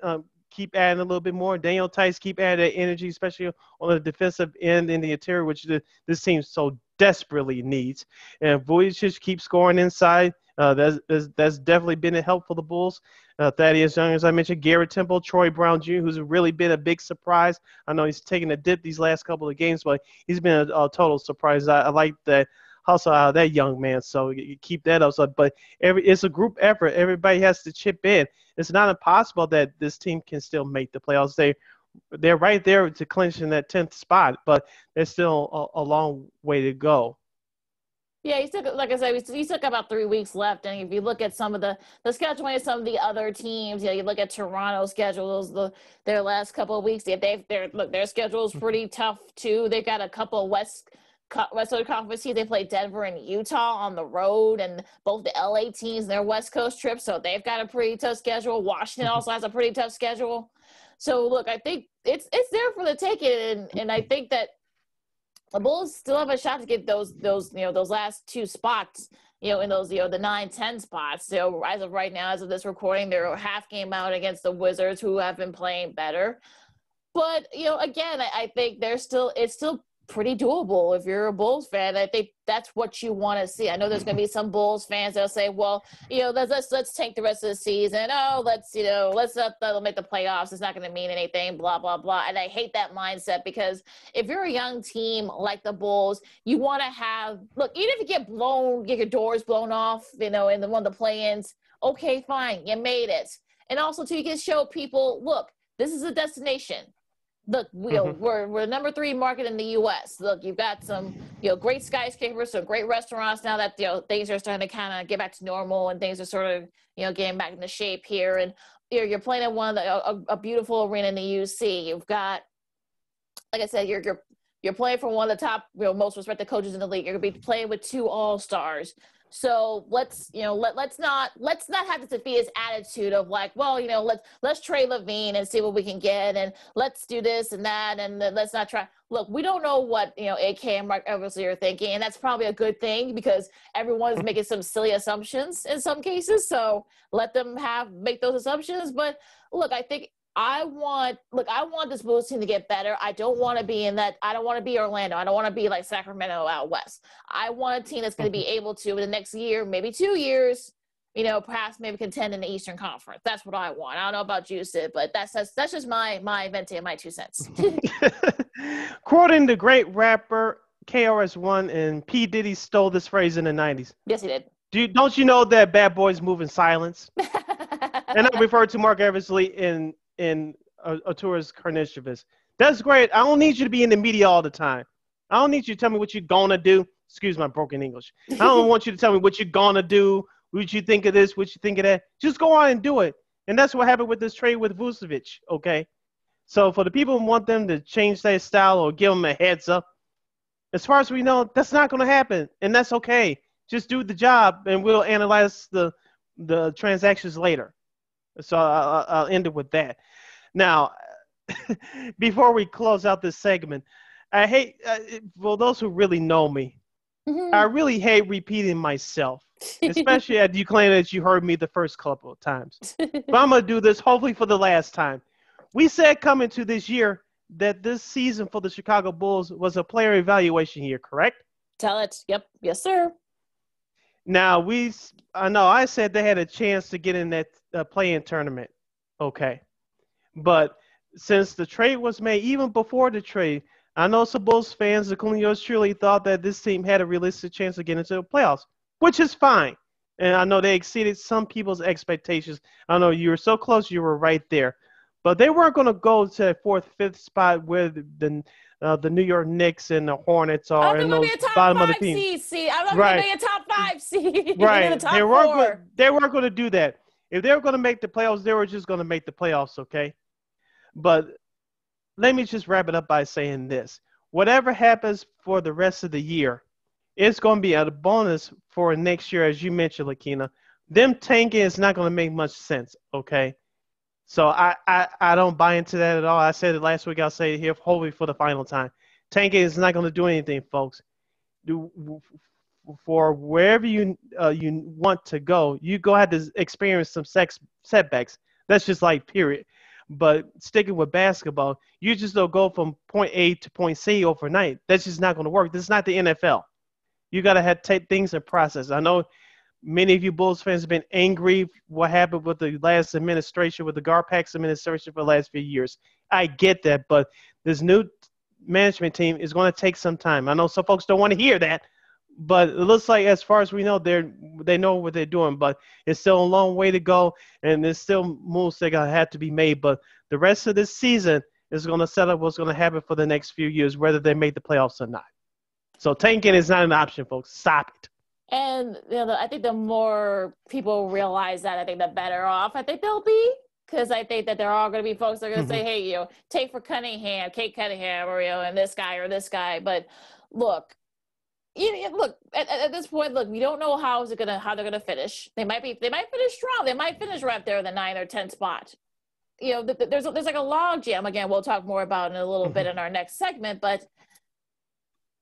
keep adding a little bit more. Daniel Tice, keep adding that energy, especially on the defensive end in the interior, which this team so desperately needs. And Vujicic keeps scoring inside. That's definitely been a help for the Bulls. Thaddeus Young, as I mentioned, Garrett Temple, Troy Brown Jr., who's really been a big surprise. I know he's taken a dip these last couple of games, but he's been a total surprise. I like that hustle out of that young man, so you keep that up. But it's a group effort. Everybody has to chip in. It's not impossible that this team can still make the playoffs. They're right there to clinch in that 10th spot, but there's still a long way to go.
Yeah, like I said, he took about 3 weeks left. And if you look at some of the scheduling of some of the other teams, you look at Toronto's schedules, their last couple of weeks, their schedule's pretty tough too. They've got a couple of West Coast Conference teams. They play Denver and Utah on the road, and both the LA teams, their West Coast trip, so they've got a pretty tough schedule. Washington also has a pretty tough schedule. So look, I think it's there for the taking, and I think that the Bulls still have a shot to get those last 2 spots, in those, the 9-10 spots. So as of right now, as of this recording, they're a half game out against the Wizards, who have been playing better. But, again, I think it's still pretty doable if you're a Bulls fan. I think that's what you want to see. I know there's going to be some Bulls fans that'll say, well, let's take the rest of the season. Oh, let's not make the playoffs. It's not going to mean anything, blah, blah, blah. And I hate that mindset, because if you're a young team like the Bulls, you want to look, even if you get your doors blown off, in one of the play-ins, okay, fine, you made it. And also, too, you can show people, look, this is a destination. Look, we're number 3 market in the U.S. Look, you've got some, great skyscrapers, some great restaurants now that, things are starting to kind of get back to normal, and things are sort of, getting back into shape here. And you're playing at a beautiful arena in the UC. You've got, like I said, you're playing for one of the top, most respected coaches in the league. You're going to be playing with 2 all-stars. So let's not have this defeatist attitude of like, well, let's trade LaVine and see what we can get, and let's do this and that, and let's not try. Look, we don't know what AK and Mark obviously are thinking, and that's probably a good thing, because everyone's making some silly assumptions in some cases. So let them make those assumptions. But look, I think I want this Bulls team to get better. I don't want to be I don't want to be Orlando. I don't want to be like Sacramento out west. I want a team that's going to be able to, in the next year, maybe 2 years, perhaps maybe contend in the Eastern Conference. That's what I want. I don't know about you, Sid, but that's just my venti and my 2 cents.
Quoting the great rapper KRS-One, and P. Diddy stole this phrase in the 90s.
Yes, he did.
Don't you know that bad boys move in silence? And I refer to Mark Eversley in Arturas Karnisovas. That's great. I don't need you to be in the media all the time. I don't need you to tell me what you're going to do. Excuse my broken English. I don't want you to tell me what you're going to do, what you think of this, what you think of that. Just go on and do it. And that's what happened with this trade with Vucevic, okay? So for the people who want them to change their style or give them a heads up, as far as we know, that's not going to happen, and that's okay. Just do the job, and we'll analyze the transactions later. So I'll end it with that. Now, before we close out this segment, I hate, for those who really know me, I really hate repeating myself, especially as you claim that you heard me the first couple of times. But I'm going to do this hopefully for the last time. We said coming to this year that this season for the Chicago Bulls was a player evaluation year, correct?
Tell it. Yep. Yes, sir.
Now, I know I said they had a chance to get in that play-in tournament. Okay. But since the trade was made, even before the trade, I know some Bulls fans, including yours truly, thought that this team had a realistic chance of getting into the playoffs, which is fine. And I know they exceeded some people's expectations. I know you were so close, you were right there. But they weren't going to go to that 4th, 5th spot where the New York Knicks and the Hornets are in those bottom of the team.
I'm not going to be a top 5 seed.
Right. They weren't going to do that. If they were going to make the playoffs, they were just going to make the playoffs, okay? But let me just wrap it up by saying this. whatever happens for the rest of the year, it's going to be a bonus for next year, as you mentioned, Lakeena. Them tanking is not going to make much sense, okay? So I don't buy into that at all. I said it last week. I'll say it here, hopefully for the final time. Tanking is not going to do anything, folks. For wherever you want to go, you go ahead to experience some setbacks. That's just like period. But sticking with basketball, you just don't go from point A to point C overnight. That's just not going to work. This is not the NFL. You got to have take things in process. I know many of you Bulls fans have been angry what happened with the last administration, with the Garpax administration for the last few years. I get that, but this new management team is going to take some time. I know some folks don't want to hear that, but it looks like, as far as we know, they know what they're doing, but it's still a long way to go, and there's still moves that have to be made. But the rest of this season is going to set up what's going to happen for the next few years, whether they make the playoffs or not. So tanking is not an option, folks. Stop it.
And I think the more people realize that, I think the better off I think they'll be. Because I think that there are going to be folks that are going to say, hey, take for Cunningham, Kate Cunningham, or, and this guy or this guy. But look, at this point, look, we don't know how they're going to finish. They might finish strong. They might finish right there in the 9th or 10th spot. There's like a log jam. Again, we'll talk more about in a little bit in our next segment, but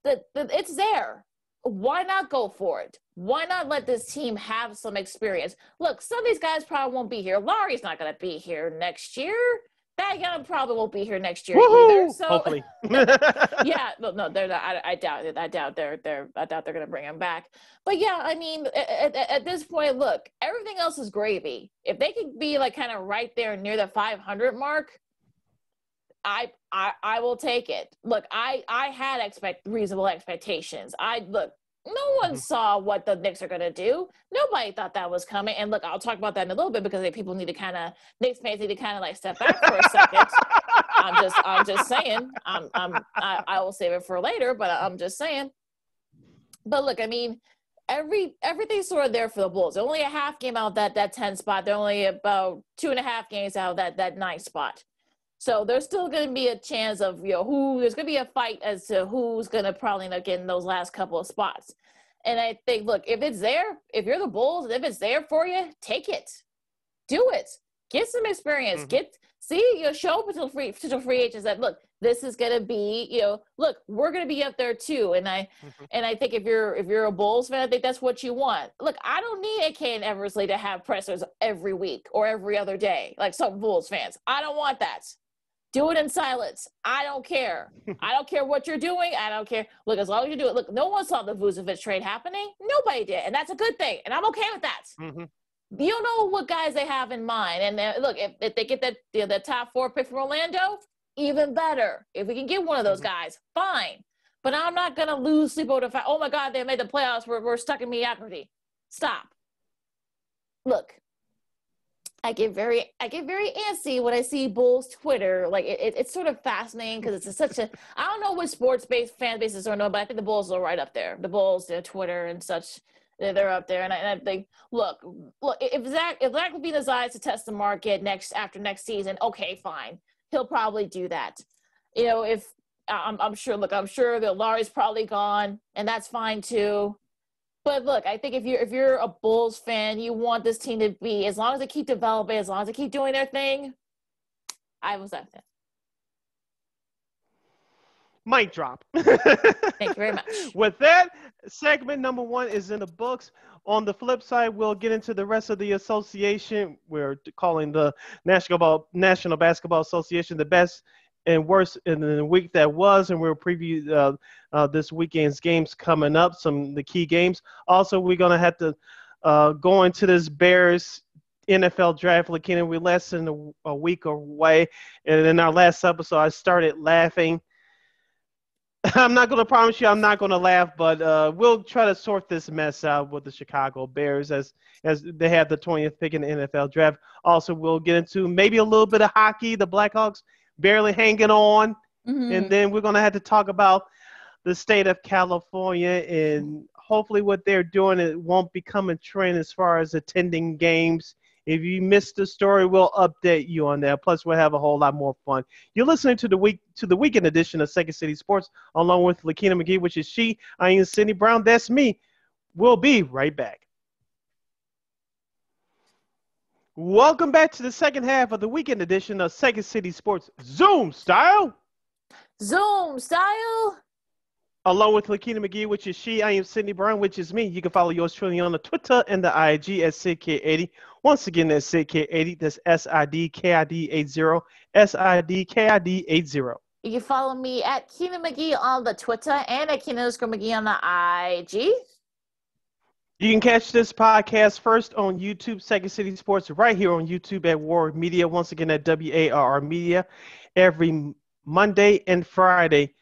it's there. Why not go for it? Why not let this team have some experience? Look, some of these guys probably won't be here. Laurie's not going to be here next year. Young probably won't be here next year either. So
hopefully,
yeah, no, they're not. I doubt it. I doubt they're going to bring him back. But yeah, I mean, at this point, look, everything else is gravy. If they could be like kind of right there near the 500 mark, I will take it. Look, I had reasonable expectations. No one saw what the Knicks are going to do. Nobody thought that was coming. And look, I'll talk about that in a little bit because people need to Knicks fans need to kind of like step back for a second. I'm just saying. I will save it for later, but I'm just saying. But look, I mean, everything's sort of there for the Bulls. They're only a half game out of that 10 spot. They're only about 2.5 games out of that 9 spot. So there's still going to be a chance of, there's going to be a fight as to who's going to probably end up getting those last couple of spots. And I think, look, if it's there, if you're the Bulls, if it's there for you, take it. Do it. Get some experience. Show potential free agents that, look, this is going to be, look, we're going to be up there too. And I think if you're a Bulls fan, I think that's what you want. Look, I don't need AK and Eversley to have pressers every week or every other day, like some Bulls fans. I don't want that. Do it in silence. I don't care. I don't care what you're doing. I don't care. Look, as long as you do it. Look, no one saw the Vucevic trade happening. Nobody did. And that's a good thing. And I'm okay with that. You don't know what guys they have in mind. And look, if they get the top 4 pick from Orlando, even better. If we can get one of those guys, fine. But I'm not going to lose sleep over the fact, oh, my God, they made the playoffs. We're stuck in mediocrity. Stop. Look. I get very antsy when I see Bulls Twitter. Like it's sort of fascinating because it's such a, I don't know what sports-based fan bases are, but I think the Bulls are right up there. The Bulls, their Twitter and such, they're up there. And I think, look, if Zach LaVine decides to test the market after next season, okay, fine, he'll probably do that. If I'm sure that Laurie's probably gone, and that's fine too. But look, I think if you're a Bulls fan, you want this team to be, as long as they keep developing, as long as they keep doing their thing, I was that fan.
Mic drop.
Thank you very much. With
that, segment number 1 is in the books. On the flip side, we'll get into the rest of the association. We're calling the National Basketball Association the best and worst in the week that was, and we'll preview this weekend's games coming up, the key games. Also, we're going to have to go into this Bears NFL draft. Lakeena, we're less than a week away, and in our last episode, I started laughing. I'm not going to promise you I'm not going to laugh, but we'll try to sort this mess out with the Chicago Bears as they have the 20th pick in the NFL draft. Also, we'll get into maybe a little bit of hockey, the Blackhawks barely hanging on. And then we're going to have to talk about the state of California and hopefully what they're doing, it won't become a trend as far as attending games If you missed the story, we'll update you on that. Plus, we'll have a whole lot more fun. You're listening to the weekend edition of Second City Sports, along with Lakeena McGee, which is she. I am Cindy Brown. That's me. We'll be right back. Welcome back to the second half of the weekend edition of Second City Sports Zoom style.
Zoom style.
Along with Lakeena McGee, which is she. I am Cindy Brown, which is me. You can follow yours truly on the Twitter and the IG at SidKid80. Once again, that's SidKid80. That's SIDKID80. SIDKID80.
You can follow me at Keena McGee on the Twitter and at Keena_McGee on the IG.
You can catch this podcast first on YouTube, Second City Sports, right here on YouTube at War Media. Once again, at WARR Media, every Monday and Friday.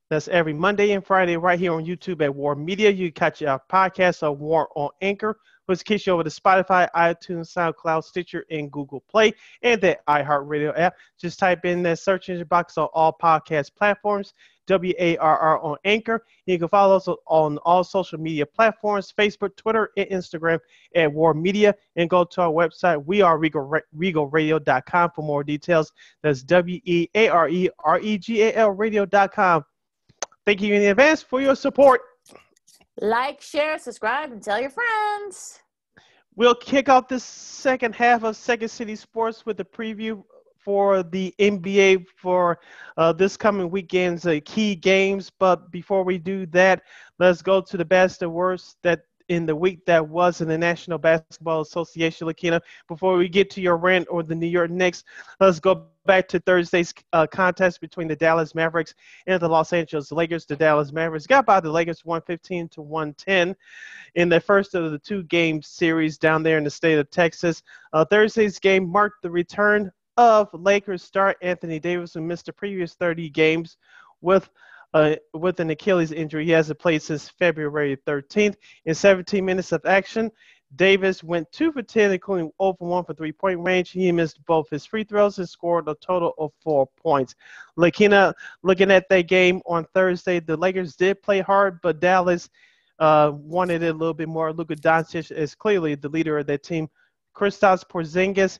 That's every Monday and Friday right here on YouTube at War Media. You can catch our podcast on War on Anchor, which kicks you over to Spotify, iTunes, SoundCloud, Stitcher, and Google Play, and the iHeartRadio app. Just type in that search engine box on all podcast platforms, WARR on Anchor. You can follow us on all social media platforms, Facebook, Twitter, and Instagram at War Media. And go to our website, weareregalradio.com for more details. That's WEAREREGAL radio.com. Thank you in advance for your support.
Like, share, subscribe, and tell your friends.
We'll kick off this second half of Second City Sports with a preview for the NBA for this coming weekend's key games. But before we do that, let's go to the best and worst that in the week that was in the National Basketball Association. Lakeena, before we get to your rant or the New York Knicks, let's go back to Thursday's contest between the Dallas Mavericks and the Los Angeles Lakers. The Dallas Mavericks got by the Lakers 115-110 in the first of the two-game series down there in the state of Texas. Thursday's game marked the return of Lakers star Anthony Davis, who missed the previous 30 games with an Achilles injury. He hasn't played since February 13th. In 17 minutes of action, Davis went 2 for 10, including 0 for 1 for three-point range. He missed both his free throws and scored a total of 4 points. Lakeena, looking at that game on Thursday, the Lakers did play hard, but Dallas wanted it a little bit more. Luka Doncic is clearly the leader of that team. Kristaps Porzingis,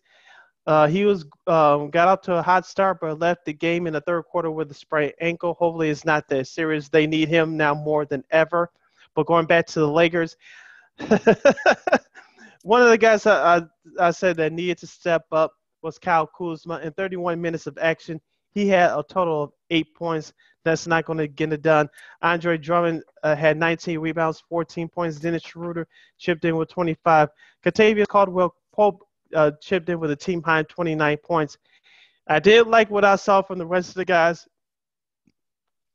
he got out to a hot start, but left the game in the third quarter with a sprained ankle. Hopefully it's not that serious. They need him now more than ever. But going back to the Lakers, one of the guys I said that needed to step up was Kyle Kuzma. In 31 minutes of action, he had a total of 8 points. That's not going to get it done. Andre Drummond had 19 rebounds, 14 points. Dennis Schroeder chipped in with 25. Kentavious Caldwell-Pope chipped in with a team-high 29 points. I did like what I saw from the rest of the guys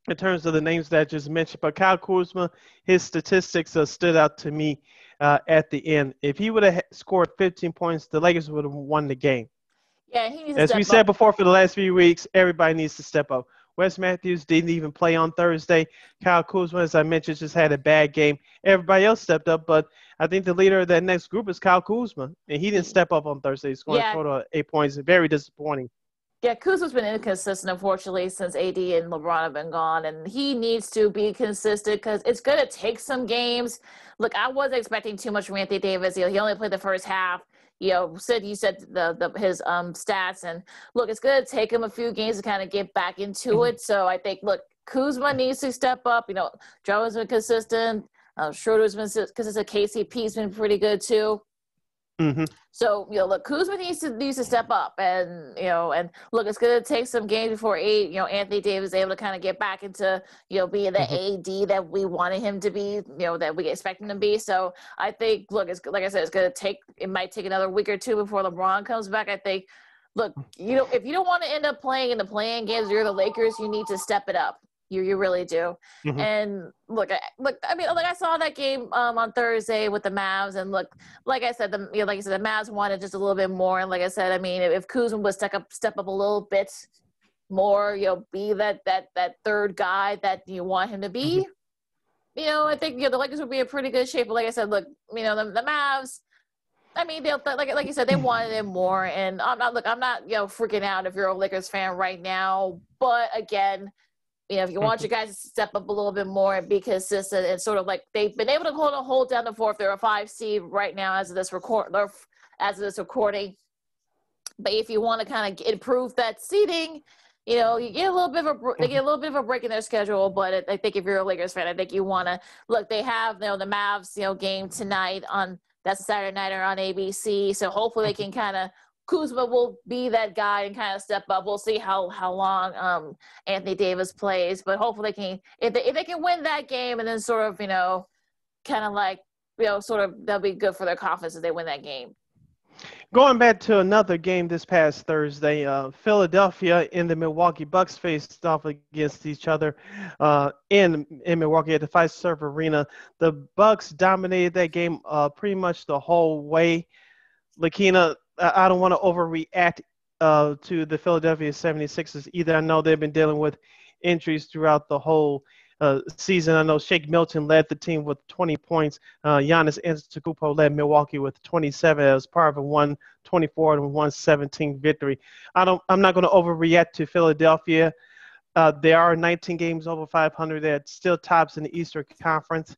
in terms of the names that I just mentioned, but Kyle Kuzma, his statistics stood out to me at the end. If he would have scored 15 points, the Lakers would have won the game.
Yeah, he needs to
As
step
we
up.
said before, for the last few weeks, everybody needs to step up. Wes Matthews didn't even play on Thursday. Kyle Kuzma, as I mentioned, just had a bad game. Everybody else stepped up, but I think the leader of that next group is Kyle Kuzma, and he didn't step up on Thursday. He scored a total of 8 points. Very disappointing.
Yeah, Kuzma's been inconsistent, unfortunately, since AD and LeBron have been gone, and he needs to be consistent because it's going to take some games. Look, I wasn't expecting too much from Anthony Davis. He only played the first half. Sid, you said his stats, and look, it's going to take him a few games to kind of get back into it. So I think, look, Kuzma needs to step up. Drummond's been consistent. Schroeder's been consistent. KCP's been pretty good too.
Mm-hmm.
So, look, Kuzma needs to step up, and look, it's going to take some games before Anthony Davis is able to kind of get back into, being the AD that we wanted him to be, that we expect him to be. So I think, look, it's like I said, it might take another week or two before LeBron comes back. I think, look, if you don't want to end up playing in the play-in games, you're the Lakers, you need to step it up. You really do. Mm-hmm. And look, I saw that game on Thursday with the Mavs, and look, like I said, the Mavs wanted just a little bit more. And like I said, I mean, if Kuzma would step up a little bit more, be that third guy that you want him to be, I think the Lakers would be in pretty good shape. But like I said, look, the Mavs, I mean, they'll like you said, they wanted it more. And I'm not freaking out if you're a Lakers fan right now. But again, if you want your guys to step up a little bit more and be consistent, and sort of like they've been able to hold down the fourth. They're a 5 seed right now as of this as of this recording. But if you want to kind of improve that seating, you get a little bit of they get a little bit of a break in their schedule. But I think if you're a Lakers fan, I think you want to look. They have the Mavs game tonight that's a Saturday nighter on ABC. So hopefully they can kind of Kuzma will be that guy and kind of step up. We'll see how long Anthony Davis plays, but hopefully they can if they can win that game and then sort of kind of like sort of that'll be good for their confidence if they win that game.
Going back to another game this past Thursday, Philadelphia and the Milwaukee Bucks faced off against each other in Milwaukee at the Fiserv Arena. The Bucks dominated that game pretty much the whole way. Lakeena, I don't want to overreact to the Philadelphia 76ers either. I know they've been dealing with injuries throughout the whole season. I know Shake Milton led the team with 20 points. Giannis Antetokounmpo led Milwaukee with 27 as part of a 124 and 117 victory. I'm not going to overreact to Philadelphia. They are 19 games over 500. They're still tops in the Eastern Conference.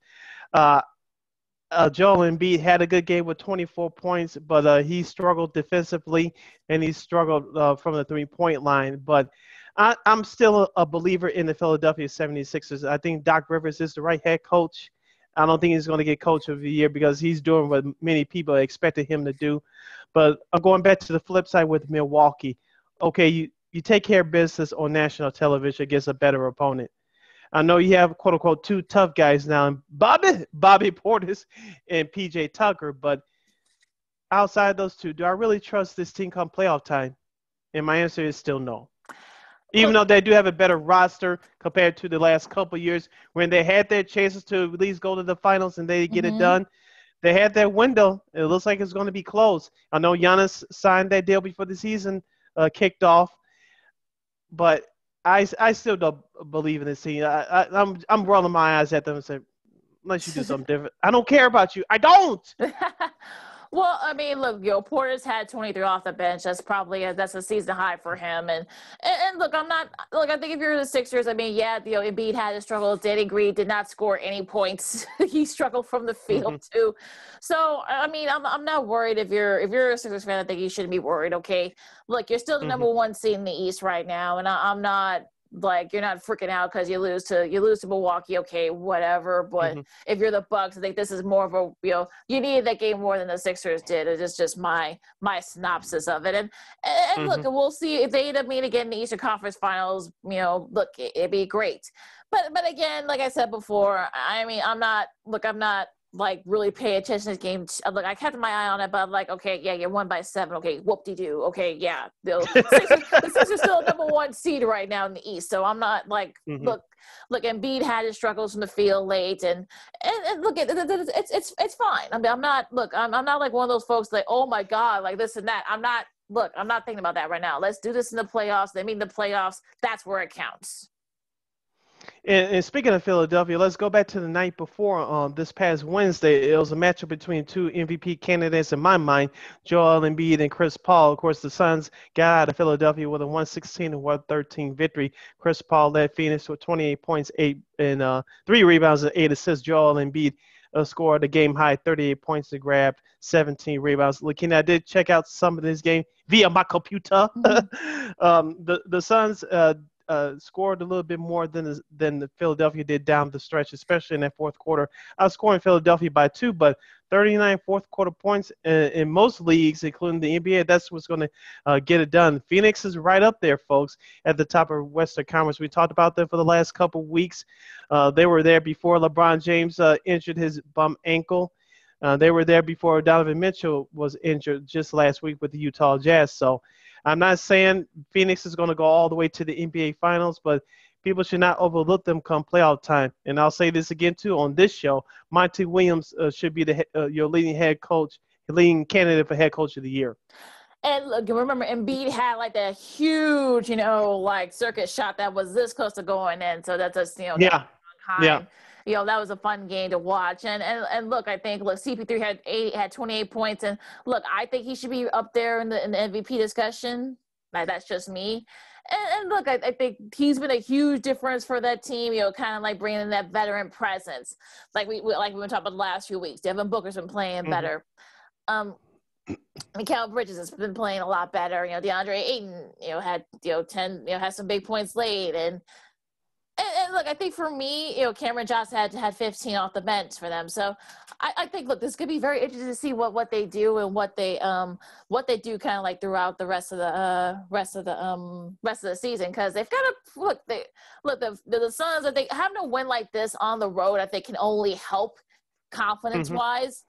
Joel Embiid had a good game with 24 points, but he struggled defensively and he struggled from the three-point line. But I'm still a believer in the Philadelphia 76ers. I think Doc Rivers is the right head coach. I don't think he's going to get coach of the year because he's doing what many people expected him to do. But I'm going back to the flip side with Milwaukee. Okay, you take care of business on national television against a better opponent. I know you have, quote, unquote, two tough guys now, Bobby Portis and P.J. Tucker. But outside those two, do I really trust this team come playoff time? And my answer is still no. Even though they do have a better roster compared to the last couple of years when they had their chances to at least go to the finals and they get it done. They had their window. It looks like it's going to be closed. I know Giannis signed that deal before the season kicked off. But I still don't believe in this team. I'm rolling my eyes at them and saying, unless you do something different. I don't care about you. I don't.
Well, I mean, look, Porter's had 23 off the bench. That's a season high for him. And look, I think if you're the Sixers, I mean, yeah, Embiid had his struggles. Danny Green did not score any points. He struggled from the field too. So, I mean, I'm not worried if you're a Sixers fan. I think you shouldn't be worried. Okay, look, you're still the number one seed in the East right now, and I'm not. Like, you're not freaking out because you lose to Milwaukee, okay, whatever. But if you're the Bucks, I think this is more of a you needed that game more than the Sixers did. It's just my synopsis of it. And look, we'll see if they end up meeting again in the Eastern Conference Finals. Look, it'd be great. But again, like I said before, I mean, I'm not like really pay attention to this game. Look, I kept my eye on it, but I'm like, okay, yeah, you're 1 by 7. Okay, whoop-de-doo. Okay, yeah. The Sixers are still number one seed right now in the East. So I'm not like, look, Embiid had his struggles from the field late, and look, it's fine. I mean, I'm not like one of those folks like, oh my God, like this and that. I'm not thinking about that right now. Let's do this in the playoffs. They mean the playoffs. That's where it counts.
And speaking of Philadelphia, let's go back to the night before this past Wednesday. It was a matchup between two MVP candidates in my mind, Joel Embiid and Chris Paul. Of course, the Suns got out of Philadelphia with a 116 and 113 victory. Chris Paul led Phoenix with 28 points, 3 rebounds, and 8 assists. Joel Embiid scored a game-high 38 points and grabbed 17 rebounds. Lakeena, I did check out some of this game via my computer. The Suns scored a little bit more than the Philadelphia did down the stretch, especially in that fourth quarter. I was scoring Philadelphia by 2, but 39 fourth quarter points in most leagues, including the NBA, that's what's going to get it done. Phoenix is right up there, folks, at the top of Western Conference. We talked about them for the last couple of weeks. They were there before LeBron James injured his bum ankle. They were there before Donovan Mitchell was injured just last week with the Utah Jazz. So I'm not saying Phoenix is going to go all the way to the NBA Finals, but people should not overlook them come playoff time. And I'll say this again, too, on this show. Monty Williams should be your leading candidate for head coach of the year.
And look, remember, Embiid had like that huge, like circuit shot that was this close to going in. So that's just,
yeah.
That was a fun game to watch. And look, I think CP3 had 28 points, and look, I think he should be up there in the MVP discussion. Like, that's just me. And look, I think he's been a huge difference for that team. Kind of like bringing in that veteran presence, like we've been talking about the last few weeks. Devin Booker's been playing better. Mikal Bridges has been playing a lot better. DeAndre Ayton, had 10, had some big points late, and look, I think for me, Cameron Johnson had 15 off the bench for them. So I think, look, this could be very interesting to see what they do and what they do kind of like throughout the rest of the season, because they've got to the Suns, if they having a win like this on the road, I think can only help confidence wise.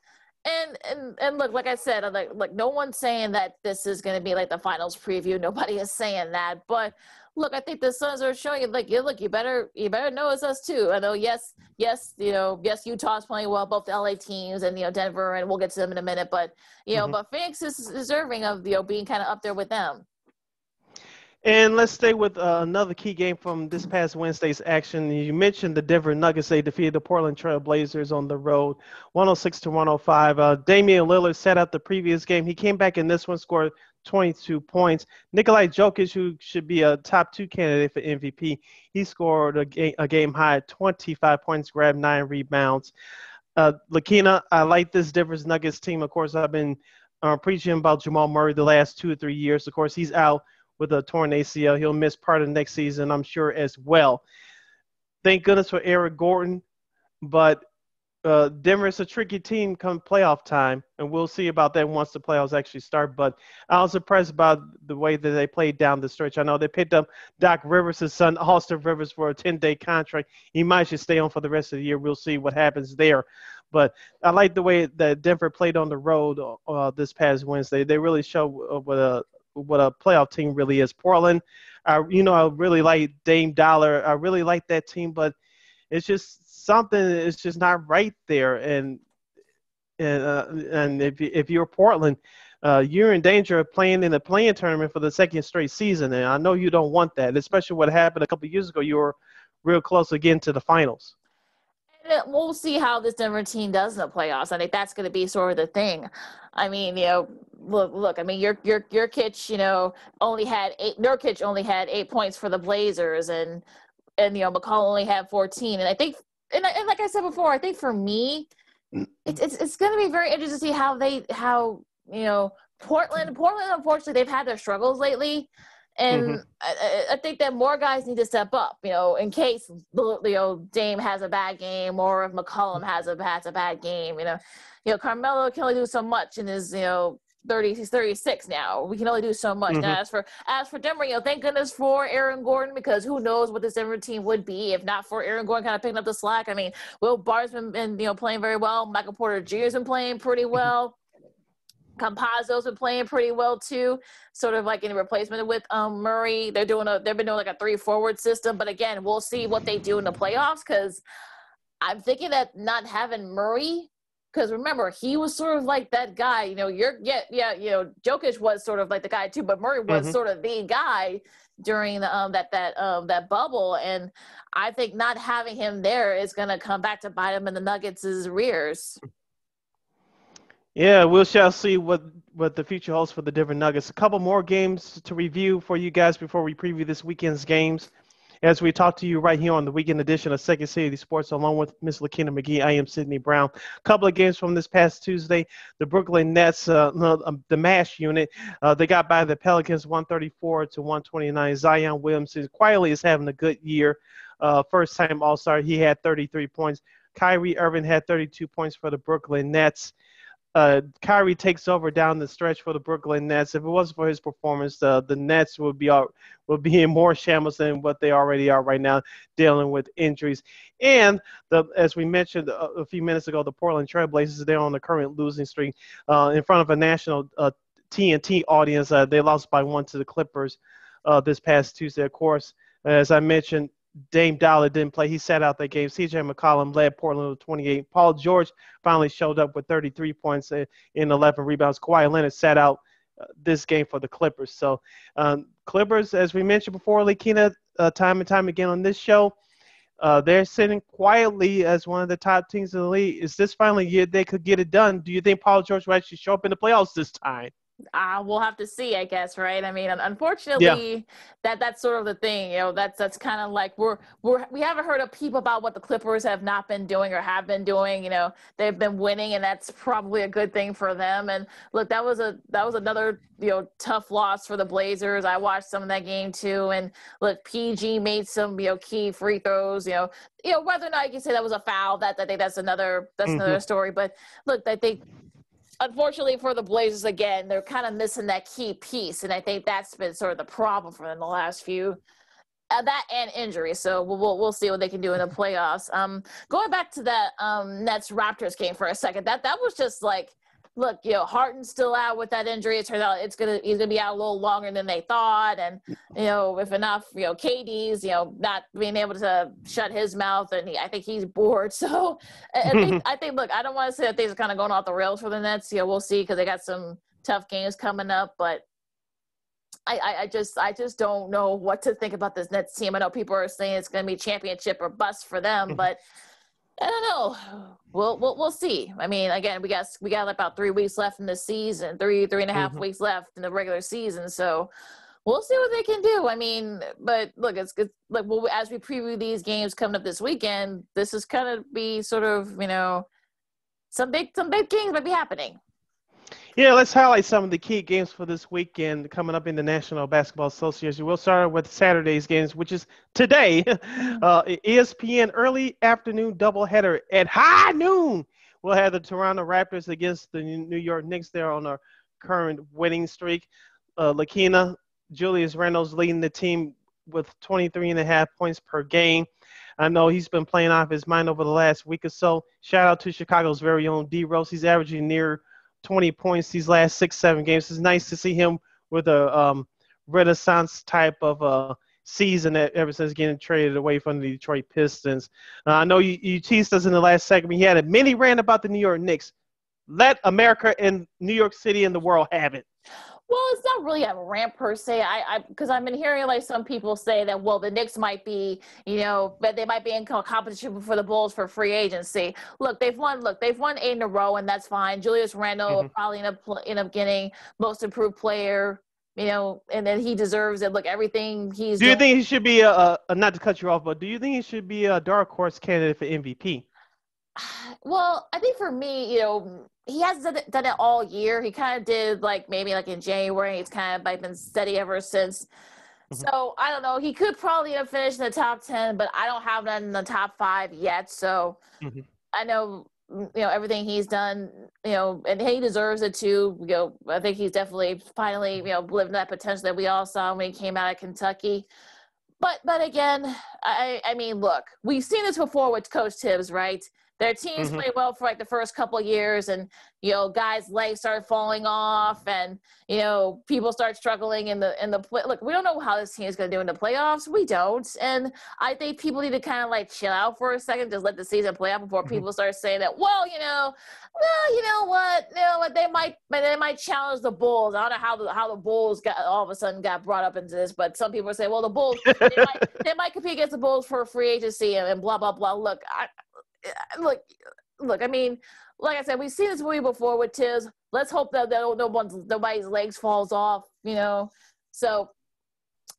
And look, like I said, like no one's saying that this is going to be like the finals preview. Nobody is saying that, but look, I think the Suns are showing it. Like, look, you better know it's us too. I know, yes, Utah's playing well, both the LA teams and Denver, and we'll get to them in a minute. But but Phoenix is deserving of being kind of up there with them.
And let's stay with another key game from this past Wednesday's action. You mentioned the Denver Nuggets. They defeated the Portland Trail Blazers on the road, 106-105. Damian Lillard sat out the previous game. He came back in this one, scored 22 points. Nikola Jokic, who should be a top 2 candidate for MVP, he scored a game high 25 points, grabbed 9 rebounds. Lakeena, I like this Denver Nuggets team. Of course, I've been preaching about Jamal Murray the last 2 or 3 years. Of course, he's out with a torn ACL. He'll miss part of next season, I'm sure, as well. Thank goodness for Eric Gordon, but Denver is a tricky team come playoff time, and we'll see about that once the playoffs actually start. But I was impressed about the way that they played down the stretch. I know they picked up Doc Rivers' son, Austin Rivers, for a 10-day contract. He might just stay on for the rest of the year. We'll see what happens there. But I like the way that Denver played on the road this past Wednesday. They really show what a playoff team really is. Portland, I really like Dame Dollar. I really like that team, but it's just something. It's just not right there. And if you're Portland, you're in danger of playing in the play-in tournament for the second straight season. And I know you don't want that, especially what happened a couple of years ago. You were real close again to the finals.
We'll see how this Denver team does in the playoffs. I think that's going to be sort of the thing. I mean, look. I mean, your Nurkic, only had 8. Nurkic only had 8 points for the Blazers, and McCall only had 14. And I think, and like I said before, I think for me, it's going to be very interesting to see how Portland. Unfortunately, they've had their struggles lately. And I think that more guys need to step up, in case Dame has a bad game, or if McCollum has a bad game. Carmelo can only do so much in his he's 36 now. We can only do so much. Now, as for Denver, thank goodness for Aaron Gordon, because who knows what this Denver team would be if not for Aaron Gordon kind of picking up the slack. I mean, Will Bart's been playing very well. Michael Porter Jr. has been playing pretty well. Campazzo's been playing pretty well too, sort of like in replacement with Murray. They've been doing like a 3-forward system, but again, we'll see what they do in the playoffs, because I'm thinking that not having Murray, because remember, he was sort of like that guy. Jokic was sort of like the guy too, but Murray was sort of the guy during the that bubble, and I think not having him there is going to come back to bite him in the Nuggets' rears.
Yeah, we shall see what the future holds for the Denver Nuggets. A couple more games to review for you guys before we preview this weekend's games. As we talk to you right here on the weekend edition of Second City Sports, along with Ms. Lakeena McGee, I am Sidney Brown. A couple of games from this past Tuesday. The Brooklyn Nets, the MASH unit, they got by the Pelicans 134-129. Zion Williamson quietly is having a good year. First-time All-Star, he had 33 points. Kyrie Irving had 32 points for the Brooklyn Nets. Kyrie takes over down the stretch for the Brooklyn Nets. If it wasn't for his performance, the Nets would be in more shambles than what they already are right now, dealing with injuries. And as we mentioned a few minutes ago, the Portland Trail Blazers, they're on the current losing streak in front of a national TNT audience. They lost by 1 to the Clippers this past Tuesday. Of course, as I mentioned, Dame Dollar didn't play. He sat out that game. C.J. McCollum led Portland with 28. Paul George finally showed up with 33 points in 11 rebounds. Kawhi Leonard sat out this game for the Clippers. So Clippers, as we mentioned before, Lakeena, time and time again on this show, they're sitting quietly as one of the top teams in the league. Is this finally year they could get it done? Do you think Paul George will actually show up in the playoffs this time?
We'll have to see, I guess, right? I mean,
Yeah.
unfortunately, that's sort of the thing. That's kind of like we haven't heard a peep about what the Clippers have not been doing or have been doing. They've been winning, and that's probably a good thing for them. And look, that was another tough loss for the Blazers. I watched some of that game too, and look, PG made some key free throws. Whether or not you can say that was a foul, I think that's another story. But look, I think, unfortunately for the Blazers, again, they're kind of missing that key piece, and I think that's been sort of the problem for them the last few. That and injury, so we'll see what they can do in the playoffs. Going back to that Nets Raptors game for a second, that was just like, look, Harden's still out with that injury. It turns out he's gonna be out a little longer than they thought, and if enough, KD's not being able to shut his mouth, and I think he's bored. So I think look, I don't want to say that things are kind of going off the rails for the Nets. We'll see, because they got some tough games coming up, but I just don't know what to think about this Nets team. I know people are saying it's going to be championship or bust for them, but I don't know. We'll see. I mean, again, we got about 3 weeks left in the season, three and a half weeks left in the regular season. So we'll see what they can do. I mean, but look, it's like, well, as we preview these games coming up this weekend, this is kind of be sort of some big games might be happening.
Yeah, let's highlight some of the key games for this weekend coming up in the National Basketball Association. We'll start with Saturday's games, which is today. ESPN early afternoon doubleheader at high noon. We'll have the Toronto Raptors against the New York Knicks. They're on a current winning streak. Lakeena, Julius Randle's leading the team with 23.5 points per game. I know he's been playing off his mind over the last week or so. Shout out to Chicago's very own D. Rose. He's averaging near 20 points these last 6-7 games. It's nice to see him with a renaissance type of season ever since getting traded away from the Detroit Pistons. I know you teased us in the last segment. He had a mini rant about the New York Knicks. Let America and New York City and the world have it.
Well, it's not really a rant per se. Because I've been hearing like some people say that, well, the Knicks might be, but they might be in competition for the Bulls for free agency. Look, they've won 8 in a row, and that's fine. Julius Randle will probably end up getting most improved player, and then he deserves it. Look, everything he's
Do you think he should be not to cut you off, but do you think he should be a dark horse candidate for MVP?
Well, I think for me, he hasn't done it all year. He kind of did maybe in January. He's kind of been steady ever since. So I don't know. He could probably have finished in the top 10, but I don't have that in the top 5 yet. So I know, everything he's done, and he deserves it too. I think he's definitely finally, lived that potential that we all saw when he came out of Kentucky. But again, I mean, look, we've seen this before with Coach Tibbs, right? Their teams play well for the first couple of years, and guys' legs start falling off, and people start struggling in the play. Look, we don't know how this team is going to do in the playoffs. We don't, and I think people need to kind of chill out for a second, just let the season play out before people start saying that. Well, you know what, they might challenge the Bulls. I don't know how the Bulls all of a sudden got brought up into this, but some people say, well, the Bulls they might compete against the Bulls for free agency and blah blah blah. Look, I mean, like I said, we've seen this movie before with Tiz. Let's hope that nobody's legs falls off, So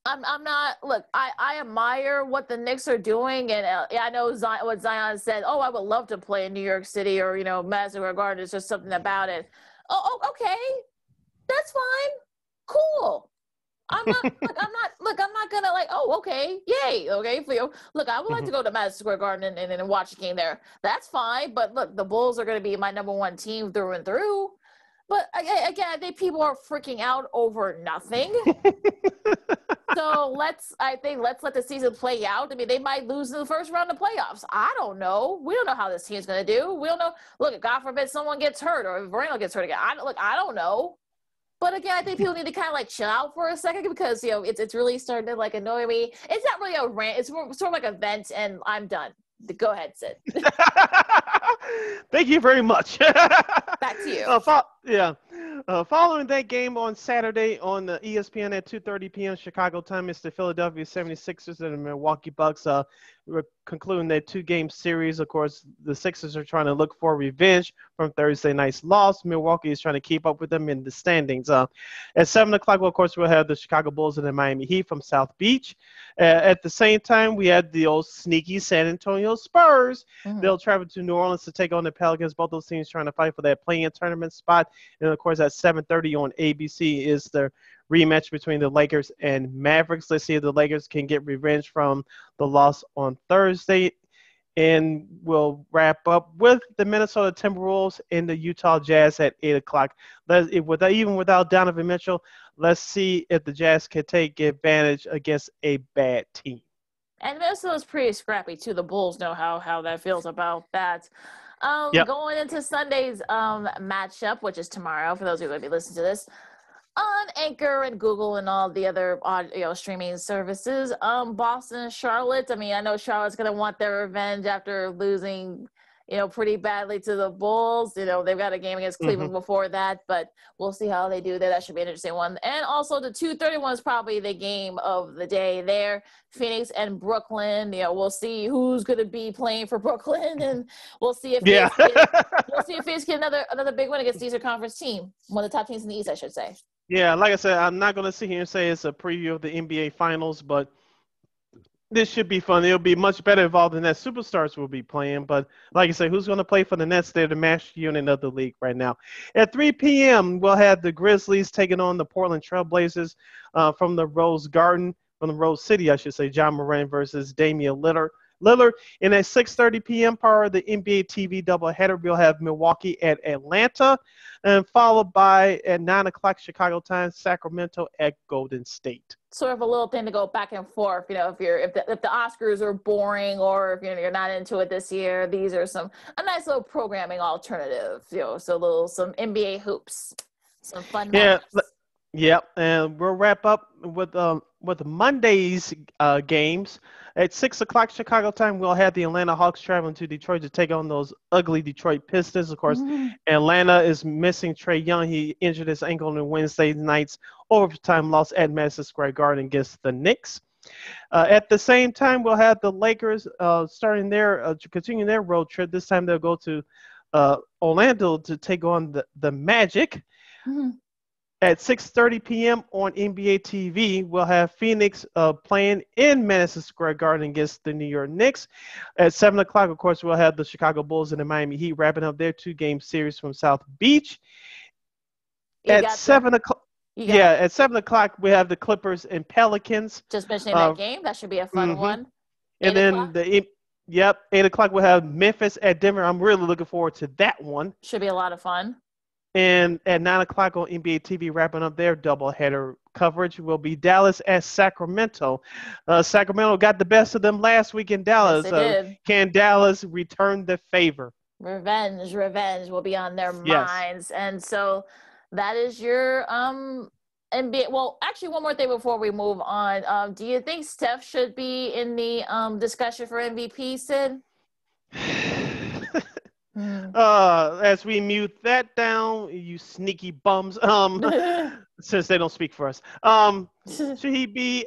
I'm not. Look, I admire what the Knicks are doing, and I know what Zion said. Oh, I would love to play in New York City or Madison Square Garden. It's just something about it. Oh, okay, that's fine, cool. I'm not gonna oh, okay, yay, okay for you. Look, I would like to go to Madison Square Garden and watch a game there. That's fine, but look, the Bulls are gonna be my number 1 team through and through. But again, I think people are freaking out over nothing. So let's let the season play out. I mean, they might lose in the first round of playoffs. I don't know. We don't know how this team's gonna do. We don't know. Look, God forbid someone gets hurt or if Randle gets hurt again. I don't know. But again, I think people need to kind of chill out for a second because it's really starting to annoy me. It's not really a rant; it's sort of like a vent, and I'm done. Go ahead, Sid.
Thank you very much.
Back to you.
Following that game on Saturday on ESPN at 2:30 p.m. Chicago time, it's the Philadelphia 76ers and the Milwaukee Bucks. we're concluding that 2-game series. Of course, the Sixers are trying to look for revenge from Thursday night's loss. Milwaukee is trying to keep up with them in the standings. At 7 o'clock, well, of course, we'll have the Chicago Bulls and the Miami Heat from South Beach. At the same time, we had the old sneaky San Antonio Spurs. They'll travel to New Orleans to take on the Pelicans. Both those teams trying to fight for that play-in tournament spot. And, of course, at 7:30 on ABC is the rematch between the Lakers and Mavericks. Let's see if the Lakers can get revenge from the loss on Thursday. And we'll wrap up with the Minnesota Timberwolves and the Utah Jazz at 8 o'clock. Even without Donovan Mitchell, let's see if the Jazz can take advantage against a bad team.
And Minnesota's pretty scrappy, too. The Bulls know how that feels about that. Going into Sunday's matchup, which is tomorrow, for those who are going to be listening to this, on Anchor and Google and all the other streaming services, Boston and Charlotte. I mean, I know Charlotte's going to want their revenge after losing, pretty badly to the Bulls. They've got a game against Cleveland before that, but we'll see how they do there. That should be an interesting one. And also the 2:31 is probably the game of the day there. Phoenix and Brooklyn. We'll see who's going to be playing for Brooklyn, and we'll see if Phoenix get another big win against the Eastern Conference team, one of the top teams in the East, I should say.
Yeah, like I said, I'm not going to sit here and say it's a preview of the NBA Finals, but this should be fun. It'll be much better involved than that. Superstars will be playing, but like I said, who's going to play for the Nets? They're the master unit of the league right now. At 3 p.m., we'll have the Grizzlies taking on the Portland Trailblazers from the Rose City, I should say. John Moran versus Damian Lillard. And at 6:30 p.m. part of the NBA TV doubleheader, we'll have Milwaukee at Atlanta, and followed by at 9 o'clock Chicago time, Sacramento at Golden State.
Sort of a little thing to go back and forth. If the Oscars are boring, or if you're not into it this year, these are a nice little programming alternative. Some NBA hoops, some fun matches.
Yep, and we'll wrap up with Monday's games. At 6 o'clock Chicago time, we'll have the Atlanta Hawks traveling to Detroit to take on those ugly Detroit Pistons. Of course, Atlanta is missing Trae Young. He injured his ankle in Wednesday night's overtime loss at Madison Square Garden against the Knicks. At the same time, we'll have the Lakers continuing their road trip. This time they'll go to Orlando to take on the Magic. At 6:30 p.m. on NBA TV, we'll have Phoenix playing in Madison Square Garden against the New York Knicks. At 7 o'clock, of course, we'll have the Chicago Bulls and the Miami Heat wrapping up their 2-game series from South Beach. At 7 o'clock, we have the Clippers and Pelicans.
Just mentioning that game. That should be a fun one.
And then 8 o'clock, we'll have Memphis at Denver. I'm really looking forward to that one.
Should be a lot of fun.
And at 9 o'clock on NBA TV, wrapping up their doubleheader coverage, will be Dallas at Sacramento. Sacramento got the best of them last week in Dallas.
Yes, they did.
Can Dallas return the favor?
Revenge will be on their minds. And so that is your NBA. Well, actually, one more thing before we move on. Do you think Steph should be in the discussion for MVP, Sid?
As we mute that down, you sneaky bums. Since they don't speak for us. Should he be?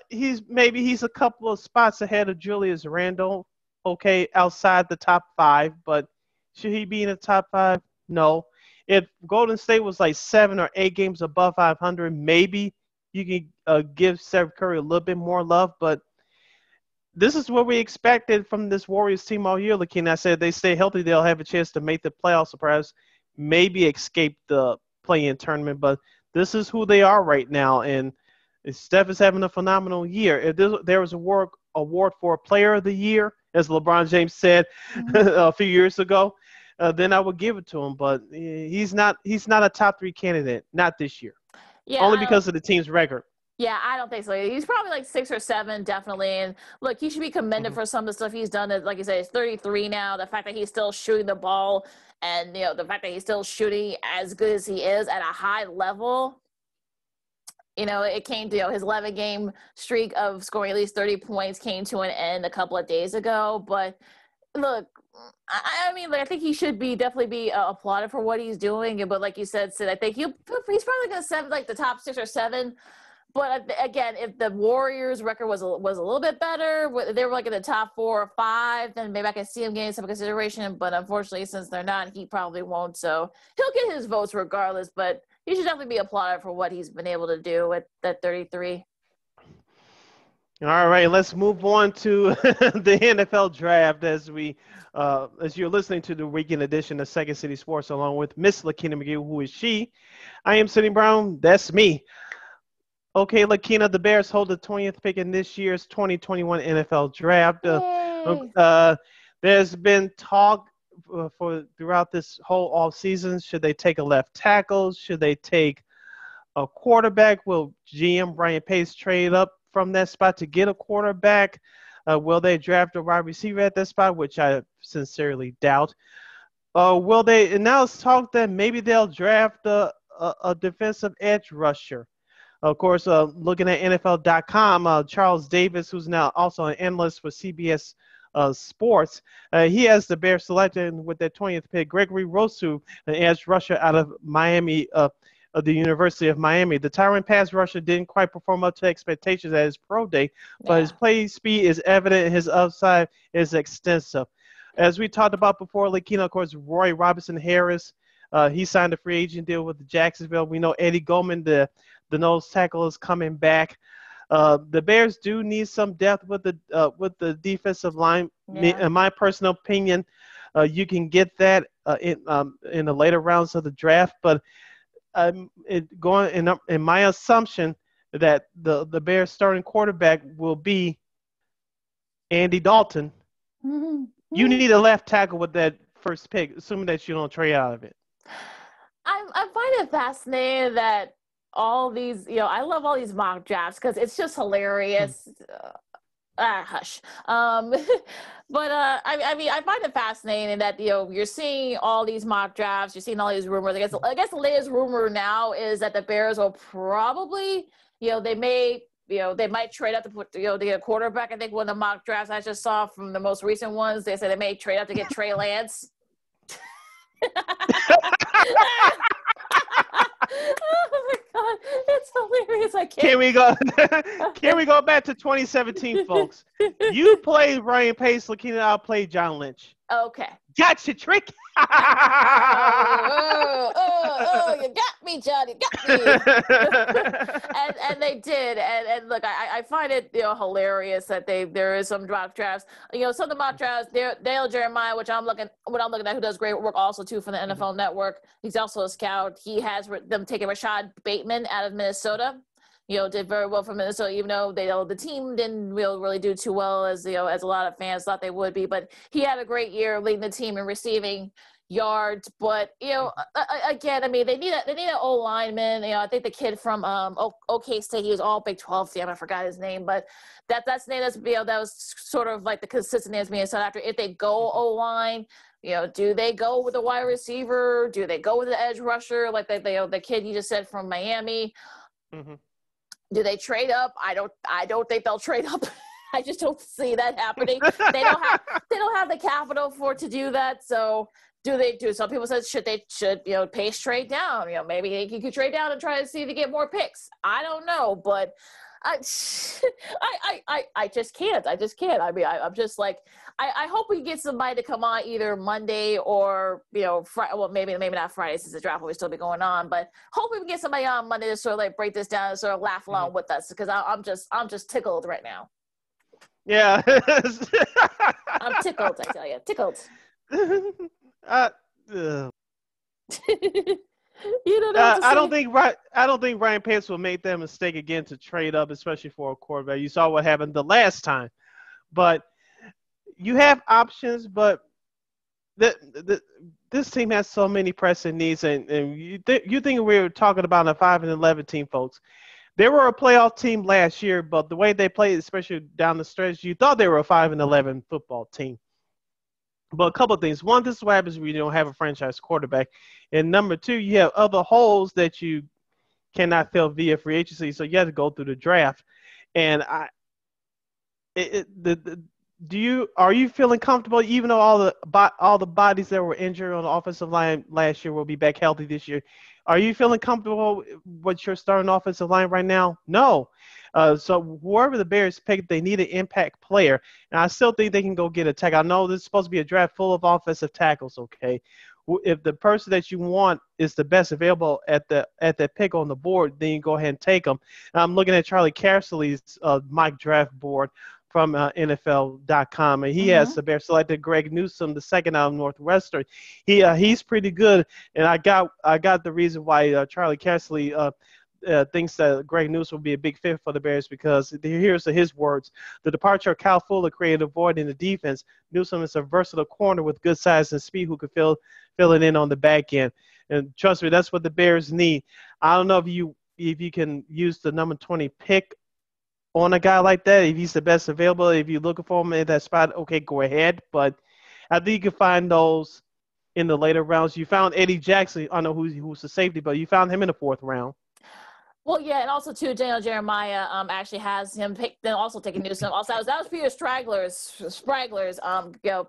He's a couple of spots ahead of Julius Randle. Okay, outside the top 5, but should he be in the top 5? No. If Golden State was like 7 or 8 games above 500, maybe you can give Steph Curry a little bit more love, but this is what we expected from this Warriors team all year, Lakeena. I said they stay healthy, they'll have a chance to make the playoffs, or perhaps maybe escape the play-in tournament. But this is who they are right now, and Steph is having a phenomenal year. If there was an award for Player of the Year, as LeBron James said a few years ago, then I would give it to him. But he's not a top 3 candidate, not this year. Yeah, only because of the team's record.
Yeah, I don't think so. He's probably like 6 or 7, definitely. And look, he should be commended for some of the stuff he's done. Like you said, he's 33 now. The fact that he's still shooting the ball, and the fact that he's still shooting as good as he is at a high level. It came to his 11-game streak of scoring at least 30 points came to an end a couple of days ago. But look, I think he should definitely be applauded for what he's doing. But like you said, Sid, I think he's probably going to set like the top 6 or 7. But again, if the Warriors' record was a little bit better, they were like in the top 4 or 5, then maybe I can see him getting some consideration. But unfortunately, since they're not, he probably won't. So he'll get his votes regardless. But he should definitely be applauded for what he's been able to do at 33.
All right, let's move on to the NFL draft as you're listening to the weekend edition of Second City Sports along with Miss Lakeena McGee. Who is she? I am Sidney Brown. That's me. Okay, Lakeena, the Bears hold the 20th pick in this year's 2021 NFL draft. There's been talk throughout this whole offseason. Should they take a left tackle? Should they take a quarterback? Will GM Brian Pace trade up from that spot to get a quarterback? Will they draft a wide receiver at that spot, which I sincerely doubt? Will they? And now it's talk that maybe they'll draft a defensive edge rusher. Of course, looking at NFL.com, Charles Davis, who's now also an analyst for CBS Sports, he has the Bears selected with their 20th pick, Gregory Rousseau, an edge rusher out of Miami, of the University of Miami. The Tyrant pass rusher didn't quite perform up to expectations at his pro day, but his play speed is evident and his upside is extensive. As we talked about before, Lakeena, of course, Roy Robinson Harris, he signed a free agent deal with Jacksonville. We know Eddie Goldman, the nose tackle, is coming back. The Bears do need some depth with the defensive line. In my personal opinion, you can get that in the later rounds of the draft, but in my assumption that the Bears starting quarterback will be Andy Dalton.
Mm-hmm.
You need a left tackle with that first pick, assuming that you don't trade out of it.
I find it fascinating that all these, I love all these mock drafts because it's just hilarious. Hush. But I mean, I find it fascinating that you're seeing all these mock drafts, you're seeing all these rumors. I guess the latest rumor now is that the Bears will probably, they might trade up to put, to get a quarterback. I think one of the mock drafts I just saw from the most recent ones, they said they may trade up to get Trey Lance. Oh my God, it's hilarious. I can't.
Can we go back to 2017, folks? You play Ryan Pace, Lakeena, I'll play John Lynch.
Okay.
Gotcha, trick.
You got me, John. You got me. and they did. And look, I find it hilarious that there is some mock drafts. Some of the mock drafts. Dale Jeremiah, which I'm looking at, who does great work also too for the NFL Network. He's also a scout. He has them taking Rashad Bateman out of Minnesota. Did very well for Minnesota, even though the team didn't really do too well as as a lot of fans thought they would be. But he had a great year leading the team in receiving yards. But again, I mean, they need an O lineman. I think the kid from OK State, he was all Big 12 team. I forgot his name, but that's the name that was sort of like the consistent name as being sought after. If they go O line. Do they go with a wide receiver? Do they go with the edge rusher like the kid you just said from Miami? Mm-hmm. Do they trade up? I don't think they'll trade up. I just don't see that happening. They don't have the capital to do that. So do they do? Some people said should Pace trade down? Maybe he could trade down and try to see if he get more picks. I don't know, but I just can't. I mean, I'm just like, I hope we get somebody to come on either Monday or, Friday. Well, maybe not Friday since the draft will still be going on, but hopefully we can get somebody on Monday to sort of like break this down and sort of laugh along with us because I'm just tickled right now.
Yeah.
I'm tickled, I tell you. Tickled. You don't know
I don't think Ryan Pace will make that mistake again to trade up, especially for a quarterback. You saw what happened the last time, but you have options. But this team has so many pressing needs, and you think we were talking about a 5-11 team, folks. They were a playoff team last year, but the way they played, especially down the stretch, you thought they were a 5-11 football team. But a couple of things. One, this is what happens when you don't have a franchise quarterback. And number two, you have other holes that you cannot fill via free agency, so you have to go through the draft. And the Are you feeling comfortable, even though all the bodies that were injured on the offensive line last year will be back healthy this year? Are you feeling comfortable with your starting offensive line right now? No. So whoever the Bears pick, they need an impact player, and I still think they can go get a tackle. I know this is supposed to be a draft full of offensive tackles. Okay, if the person that you want is the best available at the pick on the board, then you go ahead and take them. And I'm looking at Charlie Casserly's mock draft board from NFL.com, and he has the Bears selected Greg Newsome, the second out of Northwestern. He's pretty good, and I got the reason why Charlie Casserly thinks that Greg Newsome will be a big fit for the Bears, because here's his words: the departure of Kyle Fuller created a void in the defense. Newsome is a versatile corner with good size and speed who could fill it in on the back end. And trust me, that's what the Bears need. I don't know if you can use the number 20 pick on a guy like that. If he's the best available, if you're looking for him in that spot, okay, go ahead. But I think you can find those in the later rounds. You found Eddie Jackson. I know who's the safety, but you found him in the 4th round.
Well, yeah, and also too, Daniel Jeremiah actually has him picked, then also taking Newsome. Also, that was Peter Spraggler's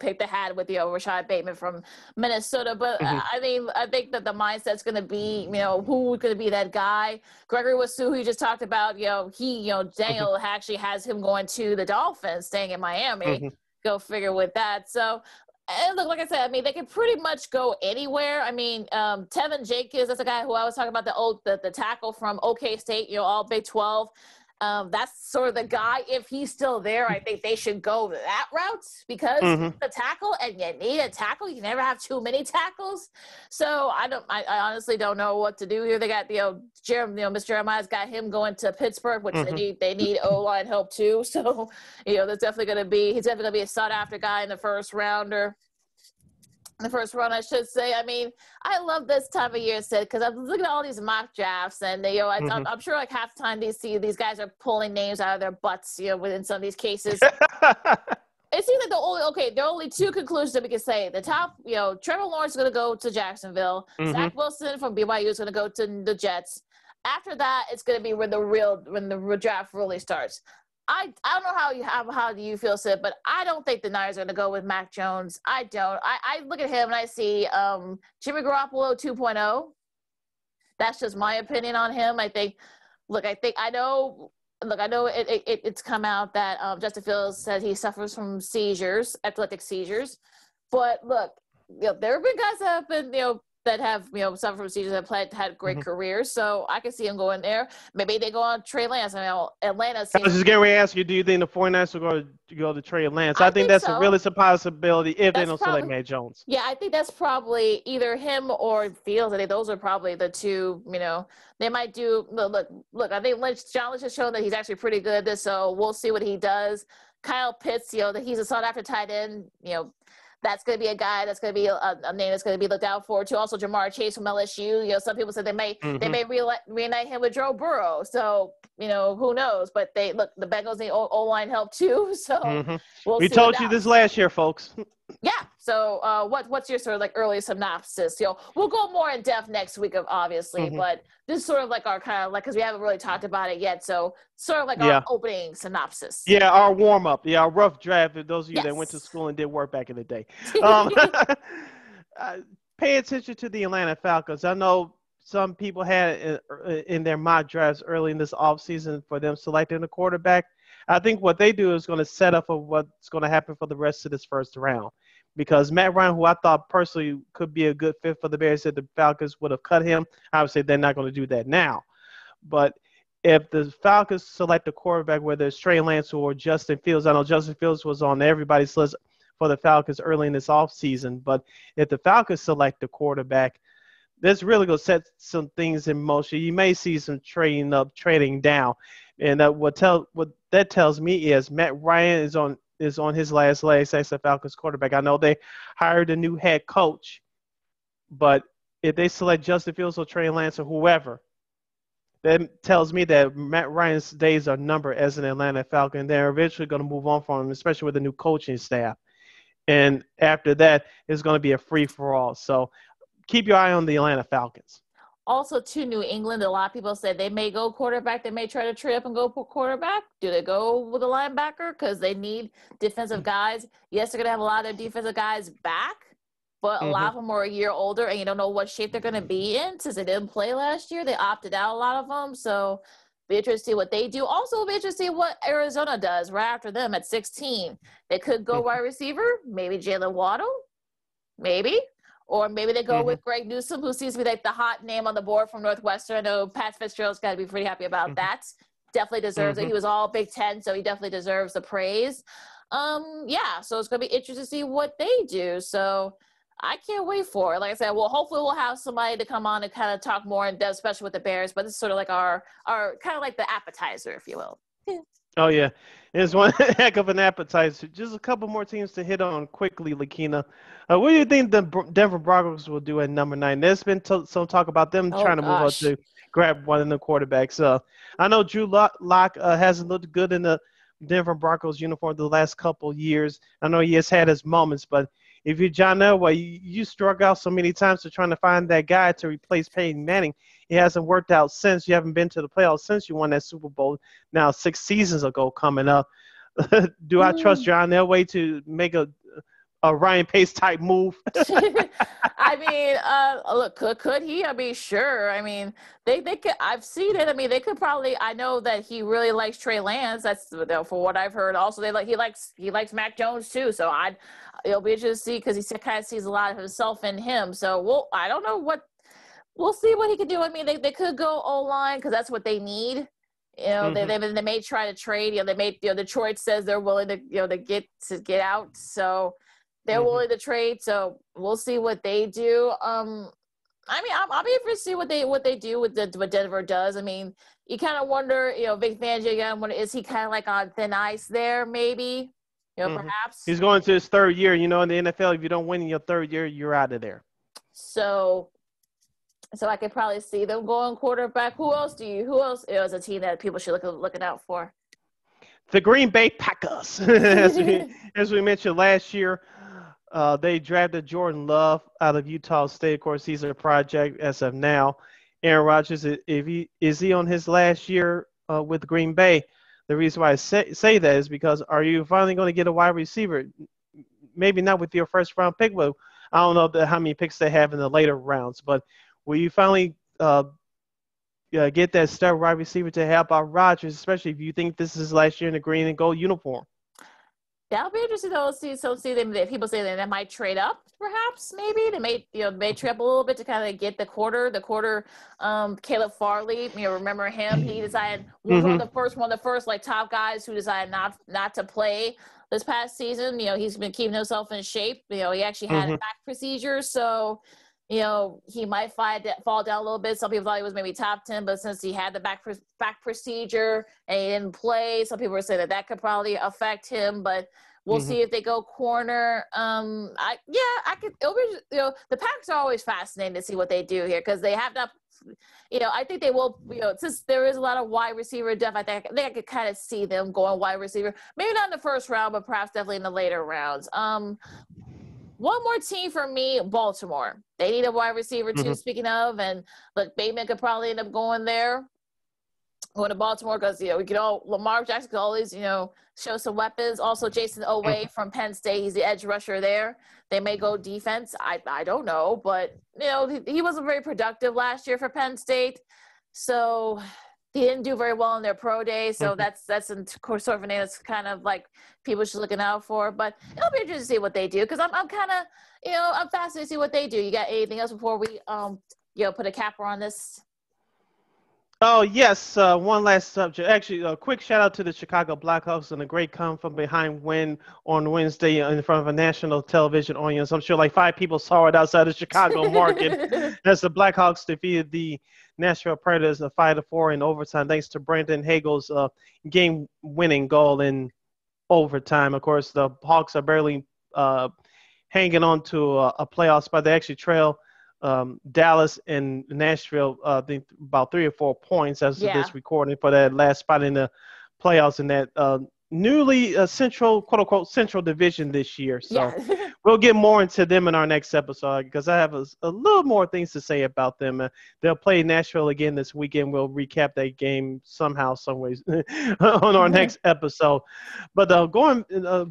pick they had with Rashad Bateman from Minnesota. But I mean, I think that the mindset's going to be, who's going to be that guy. Gregory Wasu, who you just talked about, Daniel actually has him going to the Dolphins, staying in Miami. Go figure with that. So. And look, like I said, I mean, they can pretty much go anywhere. I mean, Tevin Jenkins, that's a guy who I was talking about, the tackle from OK State, all Big 12. That's sort of the guy. If he's still there, I think they should go that route, because the tackle, and you need a tackle. You never have too many tackles. So I honestly don't know what to do here. They got Mr. Jeremiah's got him going to Pittsburgh, which they need O-line help too. So he's definitely going to be a sought after guy in the first rounder. The first round, I should say. I mean, I love this time of year, Sid, because I'm looking at all these mock drafts, and I'm sure like half the time these guys are pulling names out of their butts, within some of these cases. It seems like there are only 2 conclusions that we can say. The top, Trevor Lawrence is going to go to Jacksonville. Zach Wilson from BYU is going to go to the Jets. After that, it's going to be when the draft really starts. I don't know how do you feel, Sid, but I don't think the Niners are going to go with Mac Jones. I don't. I look at him and I see Jimmy Garoppolo 2.0. That's just my opinion on him. I know it's come out that Justin Fields said he suffers from epileptic seizures. But look, there have been guys that have been, that have, suffered from seizures that had great careers. So I can see him going there. Maybe they go on Trey Lance. Atlanta.
I was just getting ready to ask you, do you think the 49ers are going to go to Trey Lance? I think that's a realistic possibility if they don't select Mac Jones.
Yeah, I think that's probably either him or Fields. I think those are probably the 2, they might do. Look, I think John Lynch has shown that he's actually pretty good at this, so we'll see what he does. Kyle Pitts, that he's a sought after tight end, that's going to be a guy that's going to be a name that's going to be looked out for too. Also, Jamar Chase from LSU. Some people said they may reunite him with Joe Burrow. So who knows? But the Bengals need O-line help too. So
we told you this last year, folks.
Yeah. So what's your sort of like early synopsis? We'll go more in depth next week, obviously, but this is sort of like our kind of like, because we haven't really talked about it yet. So sort of like our opening synopsis.
Yeah, our warm up. Yeah, our rough draft. For those of you that went to school and did work back in the day. Pay attention to the Atlanta Falcons. I know some people had in their mock drafts early in this offseason for them selecting a quarterback. I think what they do is going to set up for what's going to happen for the rest of this first round. Because Matt Ryan, who I thought personally could be a good fit for the Bears, if the Falcons would have cut him, obviously they're not going to do that now. But if the Falcons select a quarterback, whether it's Trey Lance or Justin Fields, I know Justin Fields was on everybody's list for the Falcons early in this offseason. But if the Falcons select a quarterback, this really going to set some things in motion. You may see some trading up, trading down. And what that tells me is Matt Ryan is on his last legs as the Falcons quarterback. I know they hired a new head coach, but if they select Justin Fields or Trey Lance or whoever, that tells me that Matt Ryan's days are numbered as an Atlanta Falcon. They're eventually going to move on from him, especially with the new coaching staff. And after that, it's going to be a free-for-all. So keep your eye on the Atlanta Falcons.
Also, to New England, a lot of people said they may go quarterback. They may try to trade up and go for quarterback. Do they go with a linebacker? Because they need defensive guys. Yes, they're going to have a lot of their defensive guys back, but a lot of them are a year older, and you don't know what shape they're going to be in since they didn't play last year. They opted out, a lot of them. So be interested to see what they do. Also, be interested to see what Arizona does right after them at 16. They could go wide receiver, maybe Jalen Waddle, maybe. Or maybe they go with Greg Newsome, who seems to be like the hot name on the board from Northwestern. I know Pat Fitzgerald's got to be pretty happy about that. Definitely deserves it. He was all Big Ten, so he definitely deserves the praise. Yeah, so it's going to be interesting to see what they do. So I can't wait for it. Like I said, well, hopefully we'll have somebody to come on and kind of talk more in depth, especially with the Bears. But this is sort of like our kind of like the appetizer, if you will.
Oh, yeah. It's one heck of an appetizer. Just a couple more teams to hit on quickly, Lakeena. What do you think the Denver Broncos will do at number 9? There's been some talk about them trying to move up to grab one of the quarterbacks. I know Drew Lock hasn't looked good in the Denver Broncos uniform the last couple years. I know he has had his moments, but if you're John Elway, you struck out so many times to trying to find that guy to replace Peyton Manning. It hasn't worked out since. You haven't been to the playoffs since you won that Super Bowl now 6 seasons ago coming up. Do I trust John Elway to make a Ryan Pace type move?
I mean, look, could he? I mean, sure. I mean, they could. I've seen it. I mean, they could probably. I know that he really likes Trey Lance. That's for what I've heard. Also, he likes Mac Jones too. So it'll be interesting to see because he kind of sees a lot of himself in him. So I don't know what. We'll see what he can do. I mean, they could go O-line because that's what they need. You know, they may try to trade. You know, they may. You know, Detroit says they're willing to to get out. So they're willing to trade. So we'll see what they do. I mean, I'll be interested to see what they do with what Denver does. I mean, you kind of wonder. You know, Vic Fangio. You kind of wonder, is he kind of like on thin ice there? Maybe. You know, perhaps
he's going to his 3rd year. You know, in the NFL, if you don't win in your 3rd year, you're out of there.
So I could probably see them going quarterback. Who else is a team that people should looking out for?
The Green Bay Packers. as we mentioned last year, they drafted Jordan Love out of Utah State. Of course, he's a project as of now. Aaron Rodgers, is he on his last year with Green Bay? The reason why I say that is because are you finally going to get a wide receiver? Maybe not with your first round pick, but I don't know how many picks they have in the later rounds, but will you finally get that star wide receiver to help out Rodgers, especially if you think this is his last year in the green and gold uniform?
That'll be interesting though. See them. People say that they might trade up, perhaps. Maybe they may trade up a little bit to kind of get the quarter. Caleb Farley, remember him? He decided one of the first like top guys who decided not to play this past season. He's been keeping himself in shape. He actually had a back procedure, so. He might fall down a little bit. Some people thought he was maybe top 10, but since he had the back procedure and he didn't play, some people were saying that could probably affect him. But we'll see if they go corner. The Packers are always fascinating to see what they do here because they have not. I think they will. Since there is a lot of wide receiver depth, I think I could kind of see them going wide receiver. Maybe not in the first round, but perhaps definitely in the later rounds. One more team for me, Baltimore. They need a wide receiver too, speaking of. And look, Bateman could probably end up going to Baltimore because, Lamar Jackson could always, show some weapons. Also, Jason Oweh from Penn State. He's the edge rusher there. They may go defense. I don't know. But, he wasn't very productive last year for Penn State. So he didn't do very well in their pro day, so that's sort of a name that's kind of like people should looking out for. But it'll be interesting to see what they do because I'm kind of I'm fascinated to see what they do. You got anything else before we put a capper on this?
Oh yes, one last subject. Actually, a quick shout out to the Chicago Blackhawks and a great come from behind win on Wednesday in front of a national television audience. I'm sure like 5 people saw it outside the Chicago market as the Blackhawks defeated the Nashville Predators 5-4 in overtime, thanks to Brandon Hagel's game-winning goal in overtime. Of course, the Hawks are barely hanging on to a playoff spot. They actually trail Dallas and Nashville, I think about 3 or 4 points as of this recording for that last spot in the playoffs in that newly central, quote unquote, central division this year. So
Yeah.
we'll get more into them in our next episode because I have a little more things to say about them. They'll play Nashville again this weekend. We'll recap that game somehow, some ways on our next episode. But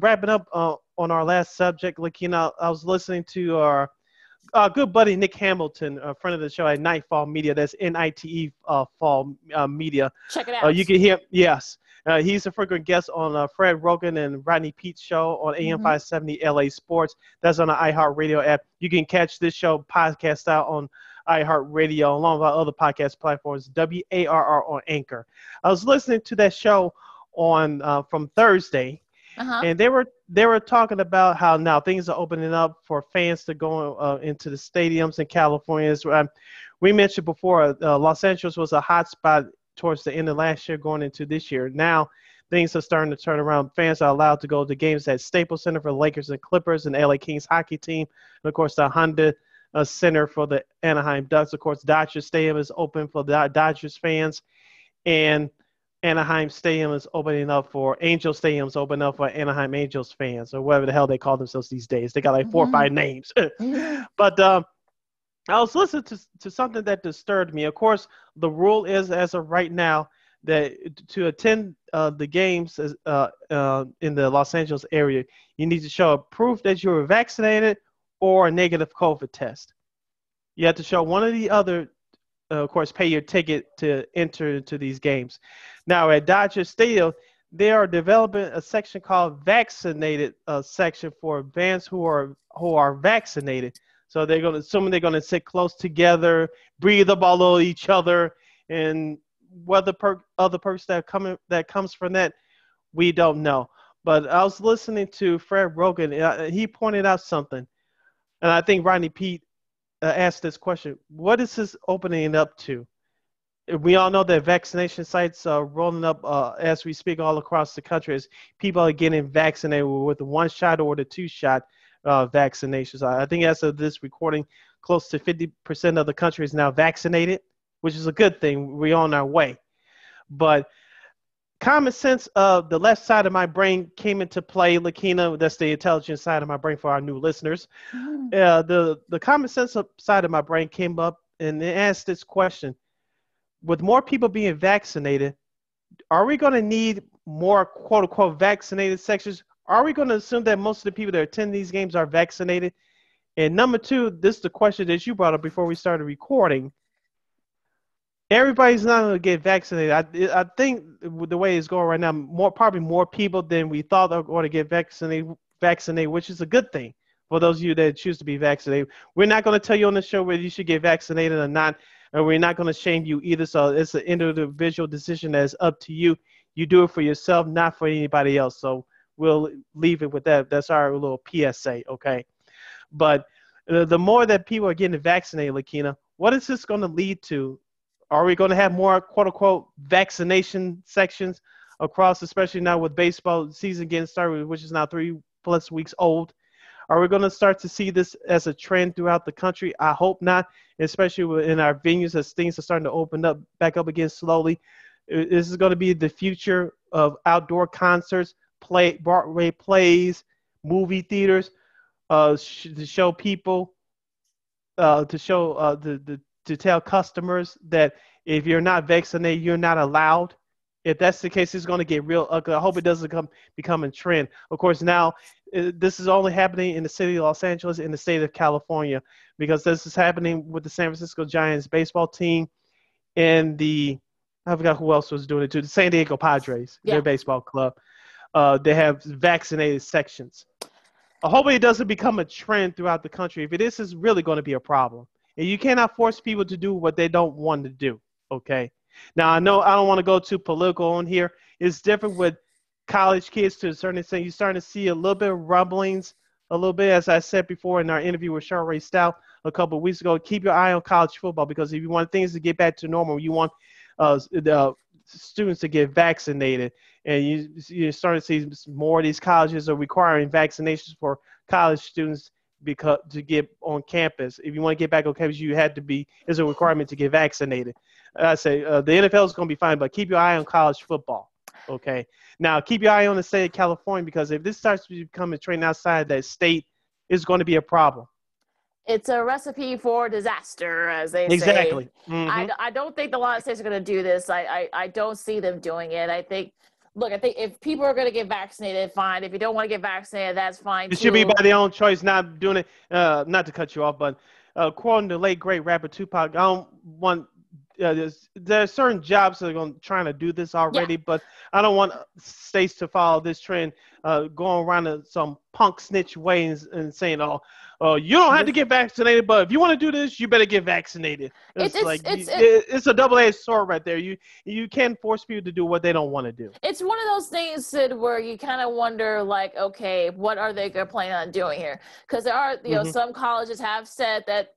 wrapping up on our last subject, Lakeena, I was listening to our good buddy Nick Hamilton, a friend of the show at Nightfall Media. That's NITE Fall Media.
Check it out.
You can hear, yes. He's a frequent guest on Fred Rogan and Rodney Pete's show on AM 570 LA Sports. That's on the iHeartRadio app. You can catch this show podcast out on iHeartRadio along with our other podcast platforms, WARR on Anchor. I was listening to that show on from Thursday. And they were talking about how now things are opening up for fans to go into the stadiums in California. We mentioned before, Los Angeles was a hot spot towards the end of last year going into this year. Now things are starting to turn around. Fans are allowed to go to games at Staples Center for Lakers and Clippers and LA Kings hockey team. And, of course, the Honda Center for the Anaheim Ducks. Of course, Dodger Stadium is open for the Dodgers fans. And Anaheim Stadium is opening up for Angel Stadium's opening up for Anaheim Angels fans or whatever the hell they call themselves these days. They got like 4 or 5 names. But I was listening to something that disturbed me. Of course, the rule is as of right now that to attend the games in the Los Angeles area, you need to show a proof that you were vaccinated or a negative COVID test. You have to show one or the other. Of course, pay your ticket to enter into these games. Now, at Dodger Stadium, they are developing a section called Vaccinated section for fans who are vaccinated. So they're going to sit close together, breathe up all over each other, and what other perks that comes from that, we don't know. But I was listening to Fred Rogan, and he pointed out something, and I think Rodney Pete asked this question: what is this opening up to? We all know that vaccination sites are rolling up as we speak all across the country as people are getting vaccinated with the 1-shot or the 2-shot vaccinations. I think as of this recording, close to 50% of the country is now vaccinated, which is a good thing. We're on our way. But common sense of the left side of my brain came into play, Lakeena. That's the intelligent side of my brain for our new listeners. The common sense side of my brain came up and it asked this question. With more people being vaccinated, are we going to need more quote-unquote vaccinated sections? Are we going to assume that most of the people that attend these games are vaccinated? And number two, this is the question that you brought up before we started recording. Everybody's not going to get vaccinated. I think the way it's going right now, probably more people than we thought are going to get vaccinated, which is a good thing for those of you that choose to be vaccinated. We're not going to tell you on the show whether you should get vaccinated or not, and we're not going to shame you either. So it's an individual decision that's up to you. You do it for yourself, not for anybody else. So we'll leave it with that. That's our little PSA, okay? But the more that people are getting vaccinated, Lakeena, what is this going to lead to? Are we going to have more quote-unquote vaccination sections across, especially now with baseball season getting started, which is now 3+ weeks old? Are we going to start to see this as a trend throughout the country? I hope not, especially in our venues as things are starting to open up back up again slowly. This is going to be the future of outdoor concerts, Broadway plays, movie theaters, to show people, to tell customers that if you're not vaccinated, you're not allowed. If that's the case, it's going to get real ugly. I hope it doesn't become a trend. Of course, now this is only happening in the city of Los Angeles, in the state of California, because this is happening with the San Francisco Giants baseball team and I forgot who else was doing it too, the San Diego Padres, their baseball club. They have vaccinated sections. I hope it doesn't become a trend throughout the country. If it is, it's really going to be a problem. And you cannot force people to do what they don't want to do, okay? Now, I know I don't want to go too political on here. It's different with college kids to a certain extent. You're starting to see a little bit of rumblings, a little bit, as I said before in our interview with Charray Stout a couple of weeks ago. Keep your eye on college football, because if you want things to get back to normal, you want the students to get vaccinated. And you're starting to see more of these colleges are requiring vaccinations for college students to get on campus. If you want to get back on campus, it's a requirement to get vaccinated. I say the NFL is going to be fine, but keep your eye on college football. Okay. Now keep your eye on the state of California, because if this starts to become a trend outside that state, it's going to be a problem.
It's a recipe for disaster, as they say.
Exactly. Mm-hmm.
I don't think a lot of states are going to do this. I don't see them doing it. I think, look, I think if people are going to get vaccinated, fine. If you don't want to get vaccinated, that's fine
It should be
too.
by their own choice, not doing it. Not to cut you off, but quoting the late great rapper Tupac, I don't want. There are certain jobs that are trying to do this
Yeah,
already, but I don't want states to follow this trend, going around in some punk snitch way and saying, "Oh, you don't have to get vaccinated, but if you want to do this, you better get vaccinated."
it's
It's
it's
like
it's
it's a double-edged sword right there. You can't force people to do what they don't want to do.
it's one of those things, Sid, where you kind of wonder, like, okay, what are they going to plan on doing here? Because there are,
Mm-hmm.
some colleges have said that,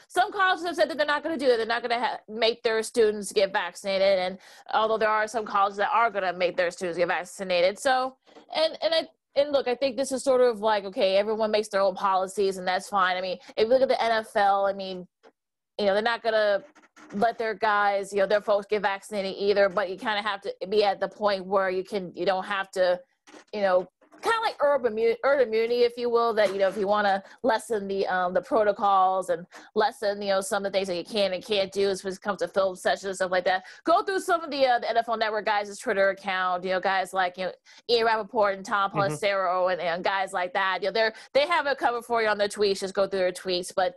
some colleges have said that they're not going to do it. They're not going to make their students get vaccinated. And although there are some colleges that are going to make their students get vaccinated. So, and look, I think this is sort of like, okay, everyone makes their own policies, and that's fine. I mean, if you look at the NFL, I mean, they're not going to let their guys, their folks get vaccinated either, but you kind of have to be at the point where you don't have to, kind of like herd immunity, if you will, that, if you want to lessen the protocols and lessen, some of the things that you can and can't do as it comes to film sessions and stuff like that, go through some of the NFL Network guys' Twitter account, guys like, Ian Rappaport and Tom
Mm-hmm.
Pelissero and guys like that, they have it covered for you on their tweets. Just go through their tweets. But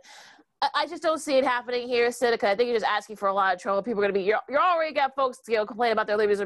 I just don't see it happening here, Sid, because I think you're just asking for a lot of trouble. People are going to be, you're already got folks, complaining about their liberties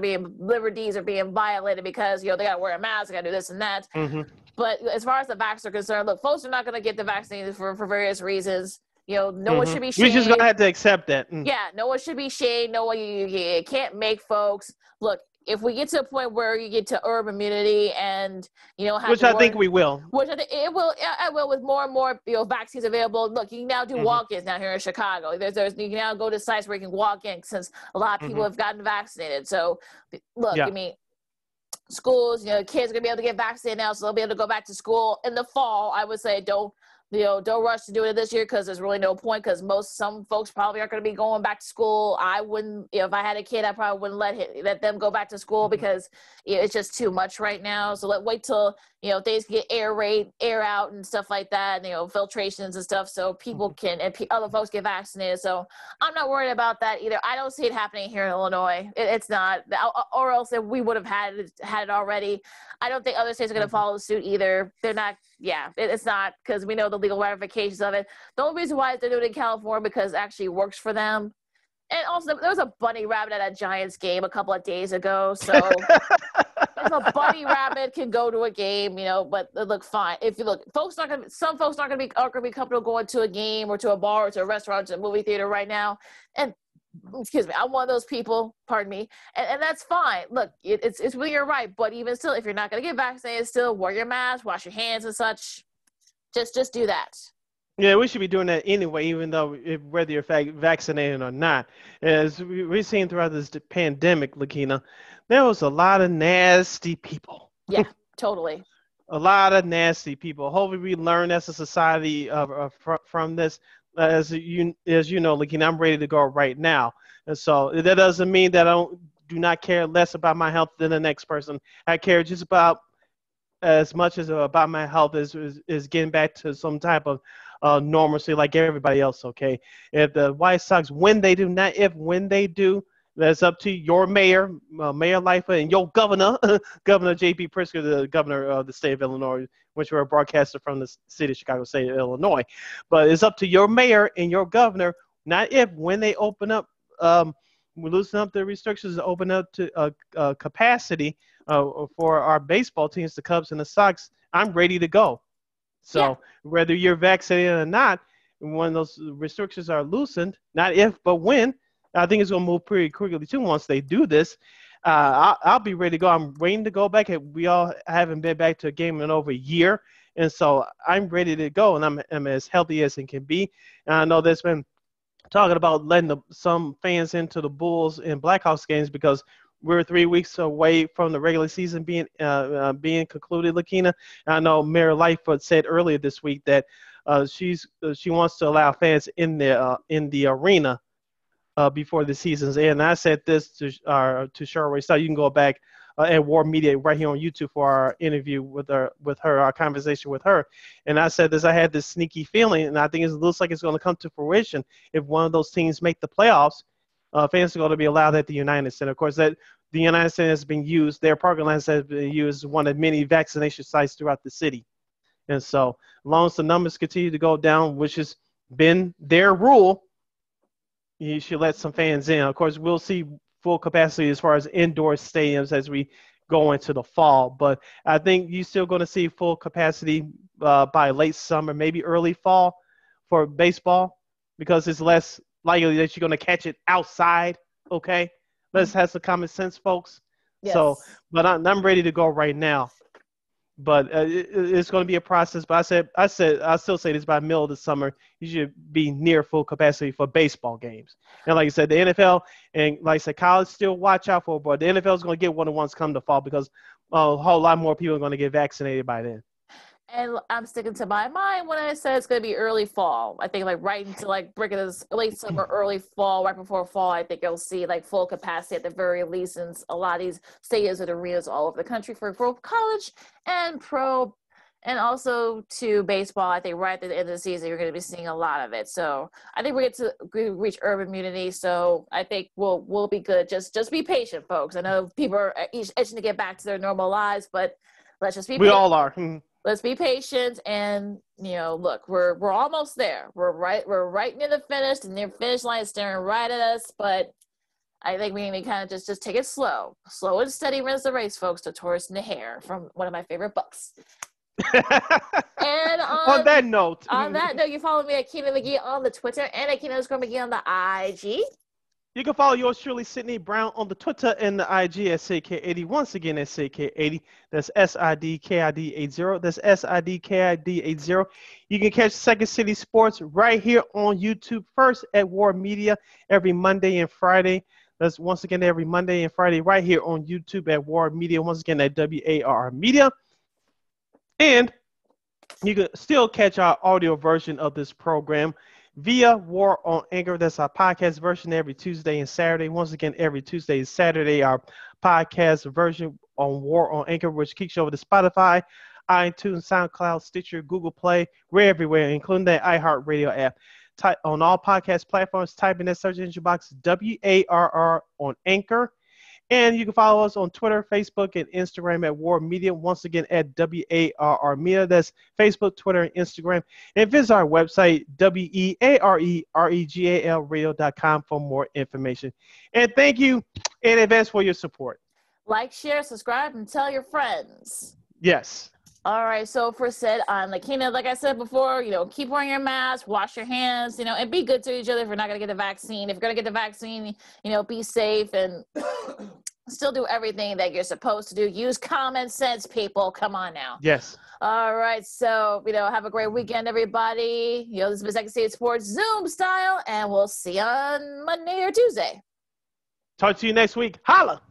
are being violated because, they got to wear a mask, they got to do this and that.
Mm-hmm.
But as far as the vaccines are concerned, look, folks are not going to get the vaccine for various reasons. No one
Mm-hmm.
should be shamed.
We're just going to have to accept that. Mm.
Yeah, no one should be shamed. No one, you can't make folks. Look, if we get to a point where you get to herd immunity and, have
Which I think we will.
Which I think it will, I will, with more and more, vaccines available. Look, you can now do
Mm-hmm.
walk-ins now here in Chicago. You can now go to sites where you can walk in since a lot of people
Mm-hmm.
have gotten vaccinated. So, look,
Yeah.
I mean, schools, kids are gonna be able to get vaccinated now, so they'll be able to go back to school in the fall. I would say don't rush to do it this year, because there's really no point, because some folks probably aren't going to be going back to school. I wouldn't, if I had a kid, I probably wouldn't let them go back to school,
Mm-hmm.
because it's just too much right now. So wait till, things get air out and stuff like that, filtrations and stuff, so people can, and other folks get vaccinated. So I'm not worried about that either. I don't see it happening here in Illinois. It's not, or else we would have had it already. I don't think other states are going to follow suit either. They're not. Yeah, it's not, because we know the legal ramifications of it. The only reason why they're doing it in California because it actually works for them. And also, there was a bunny rabbit at a Giants game a couple of days ago. So if a bunny rabbit can go to a game, but look, fine. If you look, some folks aren't going to be comfortable going to a game or to a bar or to a restaurant, to a movie theater right now. And excuse me, I'm one of those people, pardon me, and that's fine. Look, it's really your right, but even still, if you're not going to get vaccinated, still wear your mask, wash your hands and such. Just do that.
Yeah, we should be doing that anyway, even though whether you're vaccinated or not. As we've seen throughout this pandemic, Lakeena, there was a lot of nasty people.
Yeah, totally.
A lot of nasty people. Hopefully we learn as a society from this. As you know, Lakeena, I'm ready to go right now. And so that doesn't mean that I do not care less about my health than the next person. I care just about as much as about my health is getting back to some type of normalcy like everybody else, okay? If the White Sox, when they do, not if, when they do, that's up to your mayor, Mayor Lightfoot, and your governor, Governor J.B. Pritzker, the governor of the state of Illinois, which we're a broadcaster from the city of Chicago, state of Illinois. But it's up to your mayor and your governor, not if, when they open up, we loosen up the restrictions to open up to capacity for our baseball teams, the Cubs and the Sox. I'm ready to go. So whether you're vaccinated or not, when those restrictions are loosened, not if, but when, I think it's going to move pretty quickly too. Once they do this, I'll be ready to go. I'm waiting to go back. We all haven't been back to a game in over a year. And so I'm ready to go, and I'm as healthy as it can be. And I know there's been talking about letting some fans into the Bulls and Blackhawks games because we're 3 weeks away from the regular season being concluded, Lakeena. I know Mayor Lightfoot said earlier this week that she wants to allow fans in the arena before the season's end. And I said this to Sherway, so you can go back at War Media right here on YouTube for our interview with her, our conversation with her. And I said this, I had this sneaky feeling, and I think it looks like it's going to come to fruition if one of those teams make the playoffs. Fans are going to be allowed at the United Center. Of course, that the United Center has been used, their parking lots has been used as one of many vaccination sites throughout the city. And so, as long as the numbers continue to go down, which has been their rule, you should let some fans in. Of course, we'll see full capacity as far as indoor stadiums as we go into the fall. But I think you're still going to see full capacity by late summer, maybe early fall for baseball, because it's less likely that you're going to catch it outside. Okay, let's have some common sense, folks. Yes. So, but I'm ready to go right now. But it's going to be a process. But I still say this, by middle of the summer, you should be near full capacity for baseball games. And like I said, the NFL and like I said, college still watch out for, but the NFL is going to get one of the ones come to fall because a whole lot more people are going to get vaccinated by then.
And I'm sticking to my mind when I said it's going to be early fall. I think like right into like breaking this late summer, early fall, right before fall, I think you'll see like full capacity at the very least in a lot of these stadiums and arenas all over the country for both college and pro, and also to baseball. I think right at the end of the season, you're going to be seeing a lot of it. So I think we reach urban immunity. So I think we'll be good. Just be patient, folks. I know people are itching to get back to their normal lives, but let's just be patient.
We all are.
Let's be patient, and look, we're almost there. We're right near the finish. The near finish line is staring right at us. But I think we need to kind of just take it slow and steady wins the race, folks. To Tortoise and the Hare from one of my favorite books. And
on that note,
you follow me at Keena McGee on the Twitter and at Keena_McGee on the IG.
You can follow yours truly, Sydney Brown, on the Twitter and the IG at SidK80. Once again, at SidK80. That's SIDKID80. That's SIDKID80. You can catch Second City Sports right here on YouTube, first at War Media every Monday and Friday. That's once again every Monday and Friday right here on YouTube at War Media. Once again at WARR Media. And you can still catch our audio version of this program via War on Anchor. That's our podcast version every Tuesday and Saturday. Once again, every Tuesday and Saturday, our podcast version on War on Anchor, which kicks you over to Spotify, iTunes, SoundCloud, Stitcher, Google Play. We're everywhere, including the iHeartRadio app. On all podcast platforms, type in that search engine box, WARR on Anchor. And you can follow us on Twitter, Facebook, and Instagram at War Media. Once again, at WARR Media. That's Facebook, Twitter, and Instagram. And visit our website, WEAREREGALradio.com for more information. And thank you in advance for your support.
Like, share, subscribe, and tell your friends.
Yes. All
right, so for Sid, I'm Lakeena. Like I said before, keep wearing your mask, wash your hands, and be good to each other if you're not going to get the vaccine. If you're going to get the vaccine, be safe and still do everything that you're supposed to do. Use common sense, people. Come on now.
Yes.
All right, so, have a great weekend, everybody. This has been Second City Sports Zoom style, and we'll see you on Monday or Tuesday.
Talk to you next week. Holla!